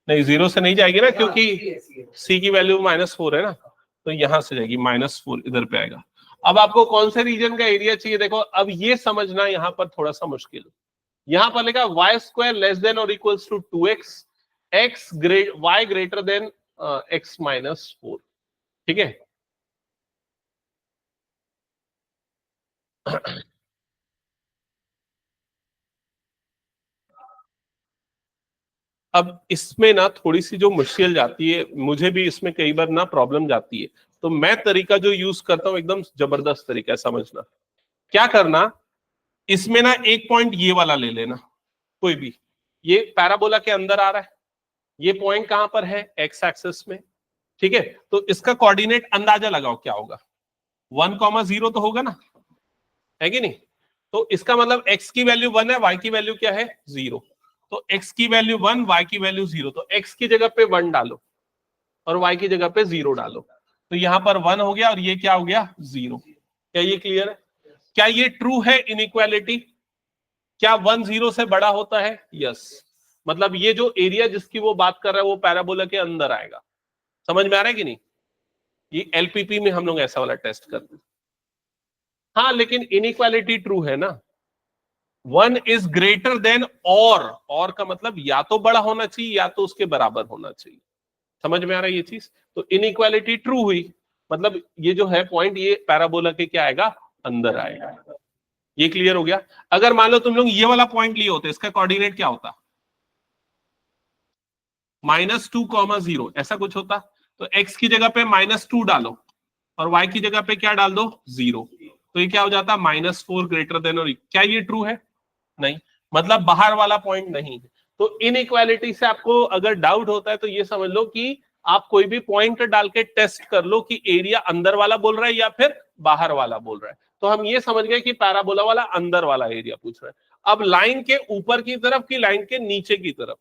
S1: नहीं, 0 से नहीं जाएगी ना, क्योंकि c की वैल्यू -4 है ना, तो यहां से जाएगी -4, इधर पे आएगा। अब आपको कौन से रीजन का एरिया चाहिए, देखो अब ये समझना यहां पर थोड़ा सा मुश्किल। यहां पर लिखा वाई स्क्वायर लेस देन और equals to 2x, y greater than x minus 4, ठीक है। अब इसमें ना थोड़ी सी जो मुश्किल जाती है, मुझे भी इसमें कई बार ना प्रॉब्लम जाती है, तो मैं तरीका जो यूज करता हूं एकदम जबरदस्त तरीका है, समझना। क्या करना, इसमें ना एक पॉइंट ये वाला ले लेना, कोई भी, ये पैराबोला के अंदर आ रहा है, ये पॉइंट कहां पर है, एक्स एक्सिस में, ठीक है। तो इसका कोऑर्डिनेट अंदाजा लगाओ क्या होगा, 1,0 तो होगा ना, है कि नहीं। तो इसका मतलब x की वैल्यू 1 है, y की वैल्यू क्या है, 0। तो x की वैल्यू 1, y की वैल्यू 0, तो x की जगह पे 1 डालो और y की जगह पे 0 डालो, तो यहां पर 1 हो गया और ये क्या हो गया, 0। क्या ये क्लियर है, क्या ये ट्रू है इनइक्वालिटी, क्या 1 0 से बड़ा होता है, यस। मतलब ये जो एरिया जिसकी वो बात कर रहा है वो पैराबोला के अंदर आएगा। समझ में आ रहा है कि नहीं, ये एलपीपी में हम लोग ऐसा वाला टेस्ट करते हैं। हाँ लेकिन इनइक्वालिटी ट्रू है ना, 1 इज ग्रेटर देन, और का मतलब या तो बड़ा होना चाहिए या तो उसके बराबर होना चाहिए। समझ में आ रहा है ये चीज, तो इनइक्वालिटी ट्रू हुई, मतलब ये जो है पॉइंट, ये पैराबोला के क्या आएगा, अंदर आएगा। ये क्लियर हो गया। अगर मान लो तुम लोग ये वाला पॉइंट लिए होते, इसका कोऑर्डिनेट क्या होता, -2,0, ऐसा कुछ होता। तो x की जगह पे -2 डालो और y की जगह पे क्या डाल दो, 0। तो ये क्या हो जाता, -4 ग्रेटर देन, और क्या ये ट्रू है, नहीं, मतलब बाहर वाला पॉइंट नहीं है। तो इनइक्वालिटी से आपको अगर डाउट होता है तो ये समझ लो कि आप कोई भी पॉइंट डाल के टेस्ट कर लो कि एरिया अंदर वाला बोल रहा है या फिर बाहर वाला बोल रहा है। तो हम ये समझ गए कि पैराबोला वाला अंदर वाला एरिया पूछ रहा है। अब लाइन के ऊपर की तरफ की लाइन के नीचे की तरफ,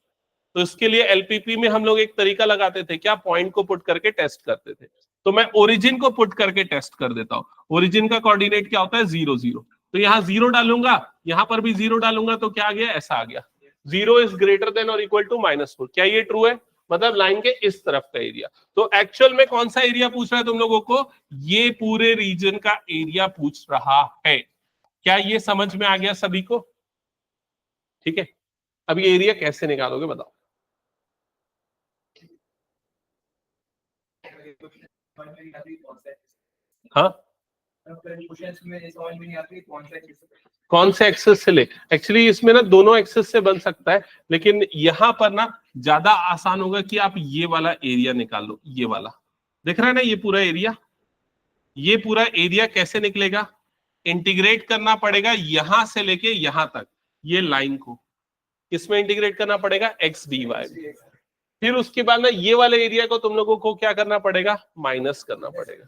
S1: तो इसके लिए एलपीपी में हम लोग एक तरीका लगाते थे, क्या, पॉइंट को पुट करके टेस्ट करते थे। तो मैं ओरिजिन को पुट करके टेस्ट कर देता हूं। ओरिजिन का कोऑर्डिनेट क्या होता है, 0 0। तो यहाँ 0 डालूंगा, यहां पर भी 0 डालूंगा, तो क्या आ गया, ऐसा आ गया, 0 इज ग्रेटर देन और इक्वल टू -4। क्या ये ट्रू है, मतलब लाइन के इस तरफ का एरिया। तो एक्चुअल में कौन सा एरिया पूछ रहा है तुम लोगों को, ये पूरे रीजन का एरिया पूछ रहा है। क्या ये समझ में आ गया सभी को? ठीक है, अब ये एरिया कैसे निकालोगे बताओ। हाँ, कौन से एक्सेस से ले? एक्चुअली इसमें ना दोनों एक्सेस से बन सकता है, लेकिन यहां पर ना ज्यादा आसान होगा कि आप ये वाला एरिया निकाल लो। ये वाला दिख रहा है ना, ये पूरा एरिया, ये पूरा एरिया कैसे निकलेगा? इंटीग्रेट करना पड़ेगा यहां से लेके यहां तक, ये लाइन को इसमें इंटीग्रेट करना पड़ेगा एक्स डी वाई। फिर उसके बाद ना ये वाले एरिया को तुम लोगों को क्या करना पड़ेगा? माइनस करना पड़ेगा।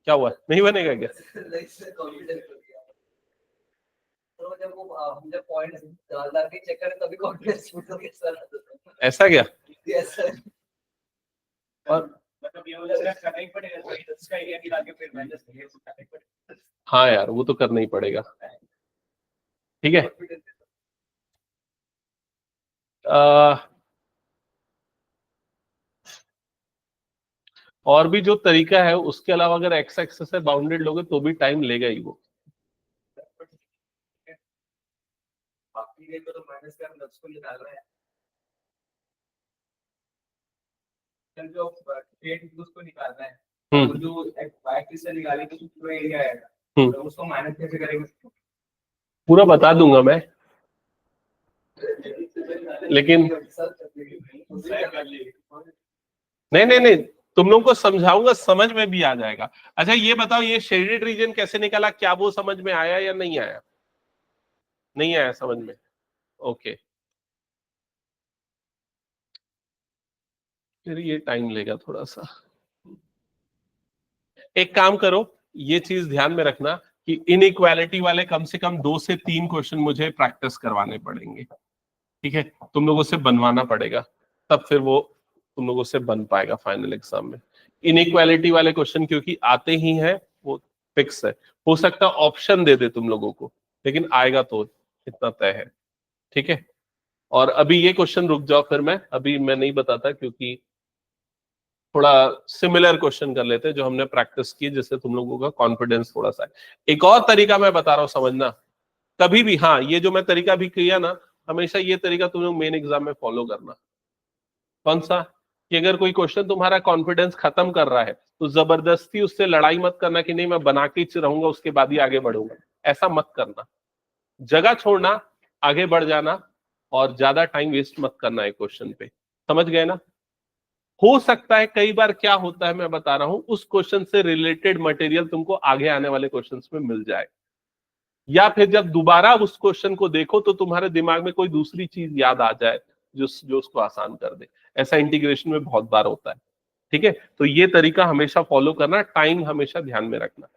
S1: क्या हुआ, नहीं बनेगा क्या? ऐसा क्या? और हाँ यार, वो तो करना ही पड़ेगा। ठीक है, और भी जो तरीका है उसके अलावा अगर एक्स एक्सेस से बाउंडेड लोगे तो भी टाइम लेगा ही वो। पूरा बता दूंगा मैं, लेकिन नहीं, तुम लोगों को समझाऊंगा, समझ में भी आ जाएगा। अच्छा ये बताओ, ये शेडेड रीजन कैसे निकाला? क्या वो समझ में आया या नहीं आया? नहीं आया समझ में? ओके, फिर ये टाइम लेगा थोड़ा सा। एक काम करो, ये चीज ध्यान में रखना कि इनइक्वालिटी वाले कम से कम 2 से 3 क्वेश्चन मुझे प्रैक्टिस करवाने पड़ेंगे। ठीक है, तुम लोगों से बनवाना पड़ेगा, तब फिर वो तुम लोगों से बन पाएगा फाइनल एग्जाम में। इनइक्वालिटी वाले क्वेश्चन क्योंकि आते ही हैं, वो फिक्स है। हो सकता है ऑप्शन दे दे तुम लोगों को, लेकिन आएगा तो इतना तय है। ठीक है, और अभी ये क्वेश्चन रुक जाओ, फिर मैं अभी मैं नहीं बताता, क्योंकि थोड़ा सिमिलर क्वेश्चन कर लेते हैं जो हमने प्रैक्टिस की, जिससे तुम लोगों का कॉन्फिडेंस थोड़ा सा है। एक और तरीका मैं बता रहा हूं समझना, कभी भी, हाँ ये जो मैं तरीका भी किया ना, हमेशा ये तरीका तुम लोग मेन एग्जाम में फॉलो करना। कौन सा? कि अगर कोई क्वेश्चन तुम्हारा कॉन्फिडेंस खत्म कर रहा है तो जबरदस्ती उससे लड़ाई मत करना कि नहीं मैं बना के रहूंगा उसके बाद ही आगे बढ़ूंगा। ऐसा मत करना, जगह छोड़ना, आगे बढ़ जाना, और ज्यादा टाइम वेस्ट मत करना है क्वेश्चन पे। समझ गए ना? हो सकता है कई बार क्या होता है मैं बता रहा हूं, उस क्वेश्चन से रिलेटेड मटेरियल तुमको आगे आने वाले क्वेश्चंस में मिल जाए, या फिर जब दोबारा उस क्वेश्चन को देखो तो तुम्हारे दिमाग में कोई दूसरी चीज याद आ जाए जो जो उसको आसान कर दे। ऐसा इंटीग्रेशन में बहुत बार होता है। ठीक है, तो ये तरीका हमेशा फॉलो करना, टाइम हमेशा ध्यान में रखना।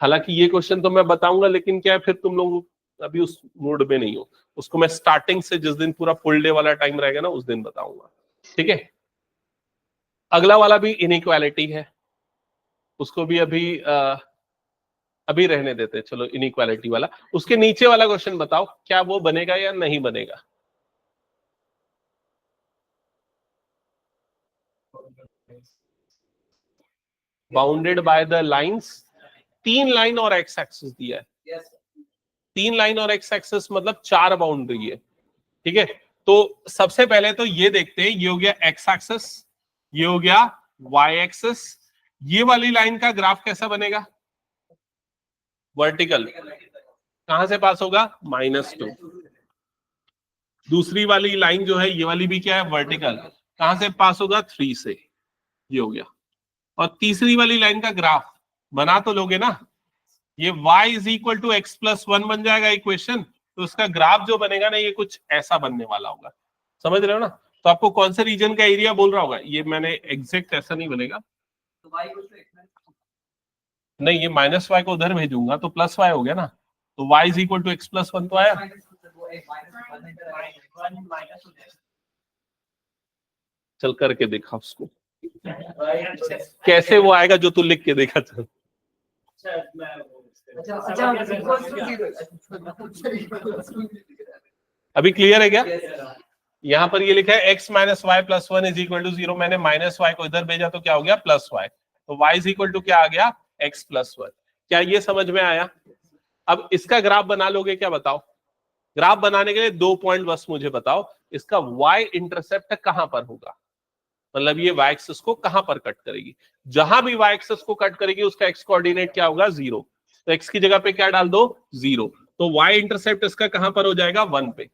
S1: हालांकि ये क्वेश्चन तो मैं बताऊंगा, लेकिन क्या है, फिर तुम लोग अभी उस मूड में नहीं हो, उसको मैं स्टार्टिंग से जिस दिन पूरा फुल डे वाला टाइम रहेगा ना उस दिन बताऊंगा। ठीक है, अगला वाला भी इनइक्वालिटी है, उसको भी अभी रहने देते हैं, चलो इनइक्वालिटी वाला। उसके नीचे वाला क्वेश्चन बताओ, क्या वो बनेगा या नहीं बनेगा? Bounded by the lines, 3 line और एक्स एक्सिस दिया है। 3 लाइन और एक्स एक्सिस मतलब 4 बाउंड्री है। ठीक है, तो सबसे पहले तो ये देखते हैं, ये हो गया एक्स एक्सिस, ये हो गया वाई एक्सिस। ये वाली लाइन का ग्राफ कैसा बनेगा? वर्टिकल। कहां से पास होगा? -2। दूसरी वाली लाइन जो है ये वाली भी क्या है? वर्टिकल। कहां से पास होगा? 3 से। ये हो गया। और तीसरी वाली लाइन का ग्राफ बना तो लोगे ना, ये y is equal to x plus 1 बन जाएगा इक्वेशन, तो उसका ग्राफ जो बनेगा ना ये कुछ ऐसा बनने वाला होगा। समझ रहे हो ना? तो आपको कौन से रीजन का एरिया बोल रहा होगा, ये मैंने एग्जैक्ट ऐसा नहीं बनेगा। नहीं, ये -y को उधर भेजूंगा तो +y हो गया ना, तो y is equal to x plus 1 तो आया। चल करके देखा उसको, कैसे वो आएगा जो तू लिख के देखा। चल अभी क्लियर है क्या? यहाँ पर ये लिखा है x minus y plus 1 is equal to 0। मैंने -y को इधर भेजा तो क्या हो गया? +y। तो y इज इक्वल टू क्या आ गया? x plus 1। क्या ये समझ में आया? अब इसका ग्राफ बना लोगे क्या बताओ? ग्राफ बनाने के लिए 2 पॉइंट बस मुझे बताओ, इसका y इंटरसेप्ट कहां पर होगा, मतलब ये y एक्सिस को कहां पर कट करेगी? जहां भी y एक्सिस को कट करेगी उसका x कोऑर्डिनेट क्या होगा? 0। तो x की जगह पे क्या डाल दो? 0। तो y इंटरसेप्ट इसका कहां पर हो जाएगा? 1 पे।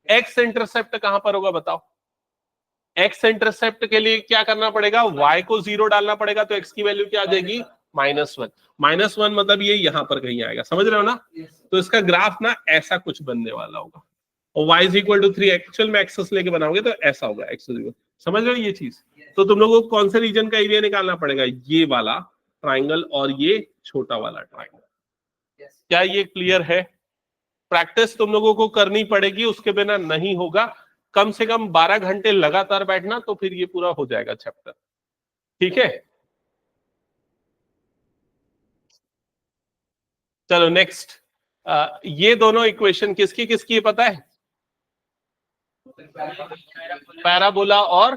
S1: x इंटरसेप्ट कहां पर होगा बताओ? x इंटरसेप्ट के लिए क्या करना पड़ेगा? y को 0 डालना पड़ेगा, तो x की वैल्यू क्या आ जाएगी? -1। -1 मतलब ये यहां पर कहीं आएगा, समझ रहे हो ना? तो इसका ग्राफ ना ऐसा कुछ बनने वाला होगा, और y is equal to 3। Actual में एक्सेस लेके बनाओगे तो ऐसा होगा, समझ रहे हो ये चीज? तो तुम लोगों को कौन से रीजन का एरिया निकालना पड़ेगा? ये वाला ट्राइंगल और ये छोटा वाला ट्राइंगल। क्या ये क्लियर है? प्रैक्टिस तुम लोगों को करनी पड़ेगी, उसके बिना नहीं होगा। कम से कम 12 घंटे लगातार बैठना, तो फिर ये पूरा हो जाएगा चैप्टर। ठीक है, चलो नेक्स्ट। ये दोनों इक्वेशन किसकी किसकी है पता है? पैराबोला और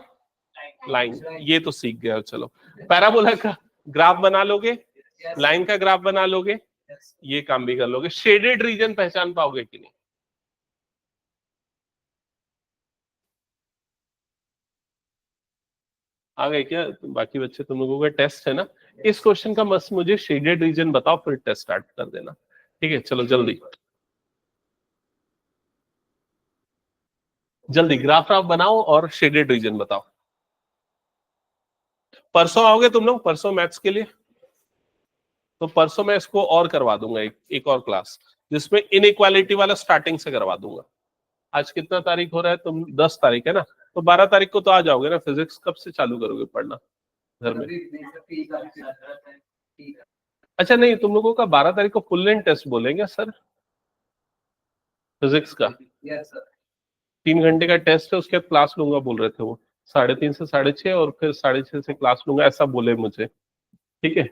S1: लाइन, ये तो सीख गए हो। चलो, पैराबोला का ग्राफ बना लोगे, लाइन का ग्राफ बना लोगे, ये काम भी कर लोगे। शेडेड रीजन पहचान पाओगे कि नहीं? आ गए क्या? बाकी बच्चे, तुम लोगों का टेस्ट है ना, इस क्वेश्चन का बस मुझे शेडेड रीजन बताओ, फिर टेस्ट स्टार्ट कर देना। ठीक है, चलो जल्दी जल्दी ग्राफ आप बनाओ और शेडेड रीजन बताओ। परसों आओगे तुम लोग? परसों मैथ्स के लिए? तो परसों मैं इसको और करवा दूंगा, एक और क्लास, जिसमें इनइक्वालिटी वाला स्टार्टिंग से करवा दूंगा। आज कितना तारीख हो रहा है? तुम 10 तारीख है ना, तो 12 तारीख को तो आ जाओगे ना। फिजिक्स कब से चालू करोगे पढ़ना घर में? अच्छा नहीं, तुम लोगों का 12 तारीख को फुल लेंथ टेस्ट बोलेंगे सर फिजिक्स का? 3 घंटे का टेस्ट है, उसके बाद क्लास लूंगा बोल रहे थे वो। 3:30 से 6:30 और फिर 6:30 से क्लास लूंगा, ऐसा बोले मुझे। ठीक है,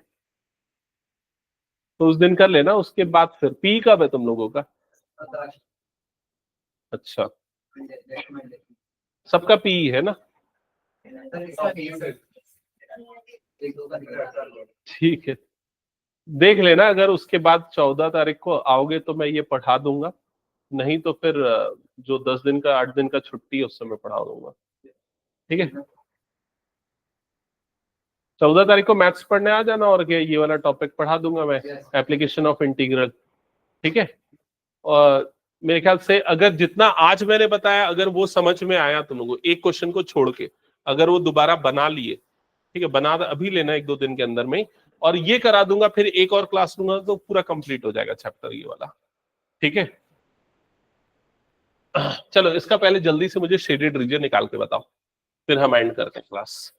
S1: तो उस दिन कर लेना। उसके बाद फिर पी कब है तुम लोगों का? अच्छा, सबका पी है ना? ठीक है, देख लेना। अगर उसके बाद 14 तारीख को आओगे तो मैं ये पढ़ा दूंगा, नहीं तो फिर जो 10 दिन का 8 दिन का छुट्टी है उस समय पढ़ा दूंगा। ठीक है, 14 तारीख को मैथ्स पढ़ने आ जाना, और ये वाला टॉपिक पढ़ा दूंगा मैं, एप्लीकेशन ऑफ इंटीग्रल। ठीक है, और मेरे ख्याल से अगर जितना आज मैंने बताया, अगर वो समझ में आया तुम लोगों को, एक क्वेश्चन को छोड़ के अगर वो दोबारा बना लिए, ठीक है, बना अभी लेना 1-2 दिन के अंदर में, और ये करा दूंगा, फिर एक और क्लास लूंगा तो पूरा कंप्लीट हो जाएगा चैप्टर ये वाला। ठीक है, चलो इसका पहले जल्दी से मुझे शेडेड रीजन निकाल के बताओ, फिर हम एंड करते हैं क्लास।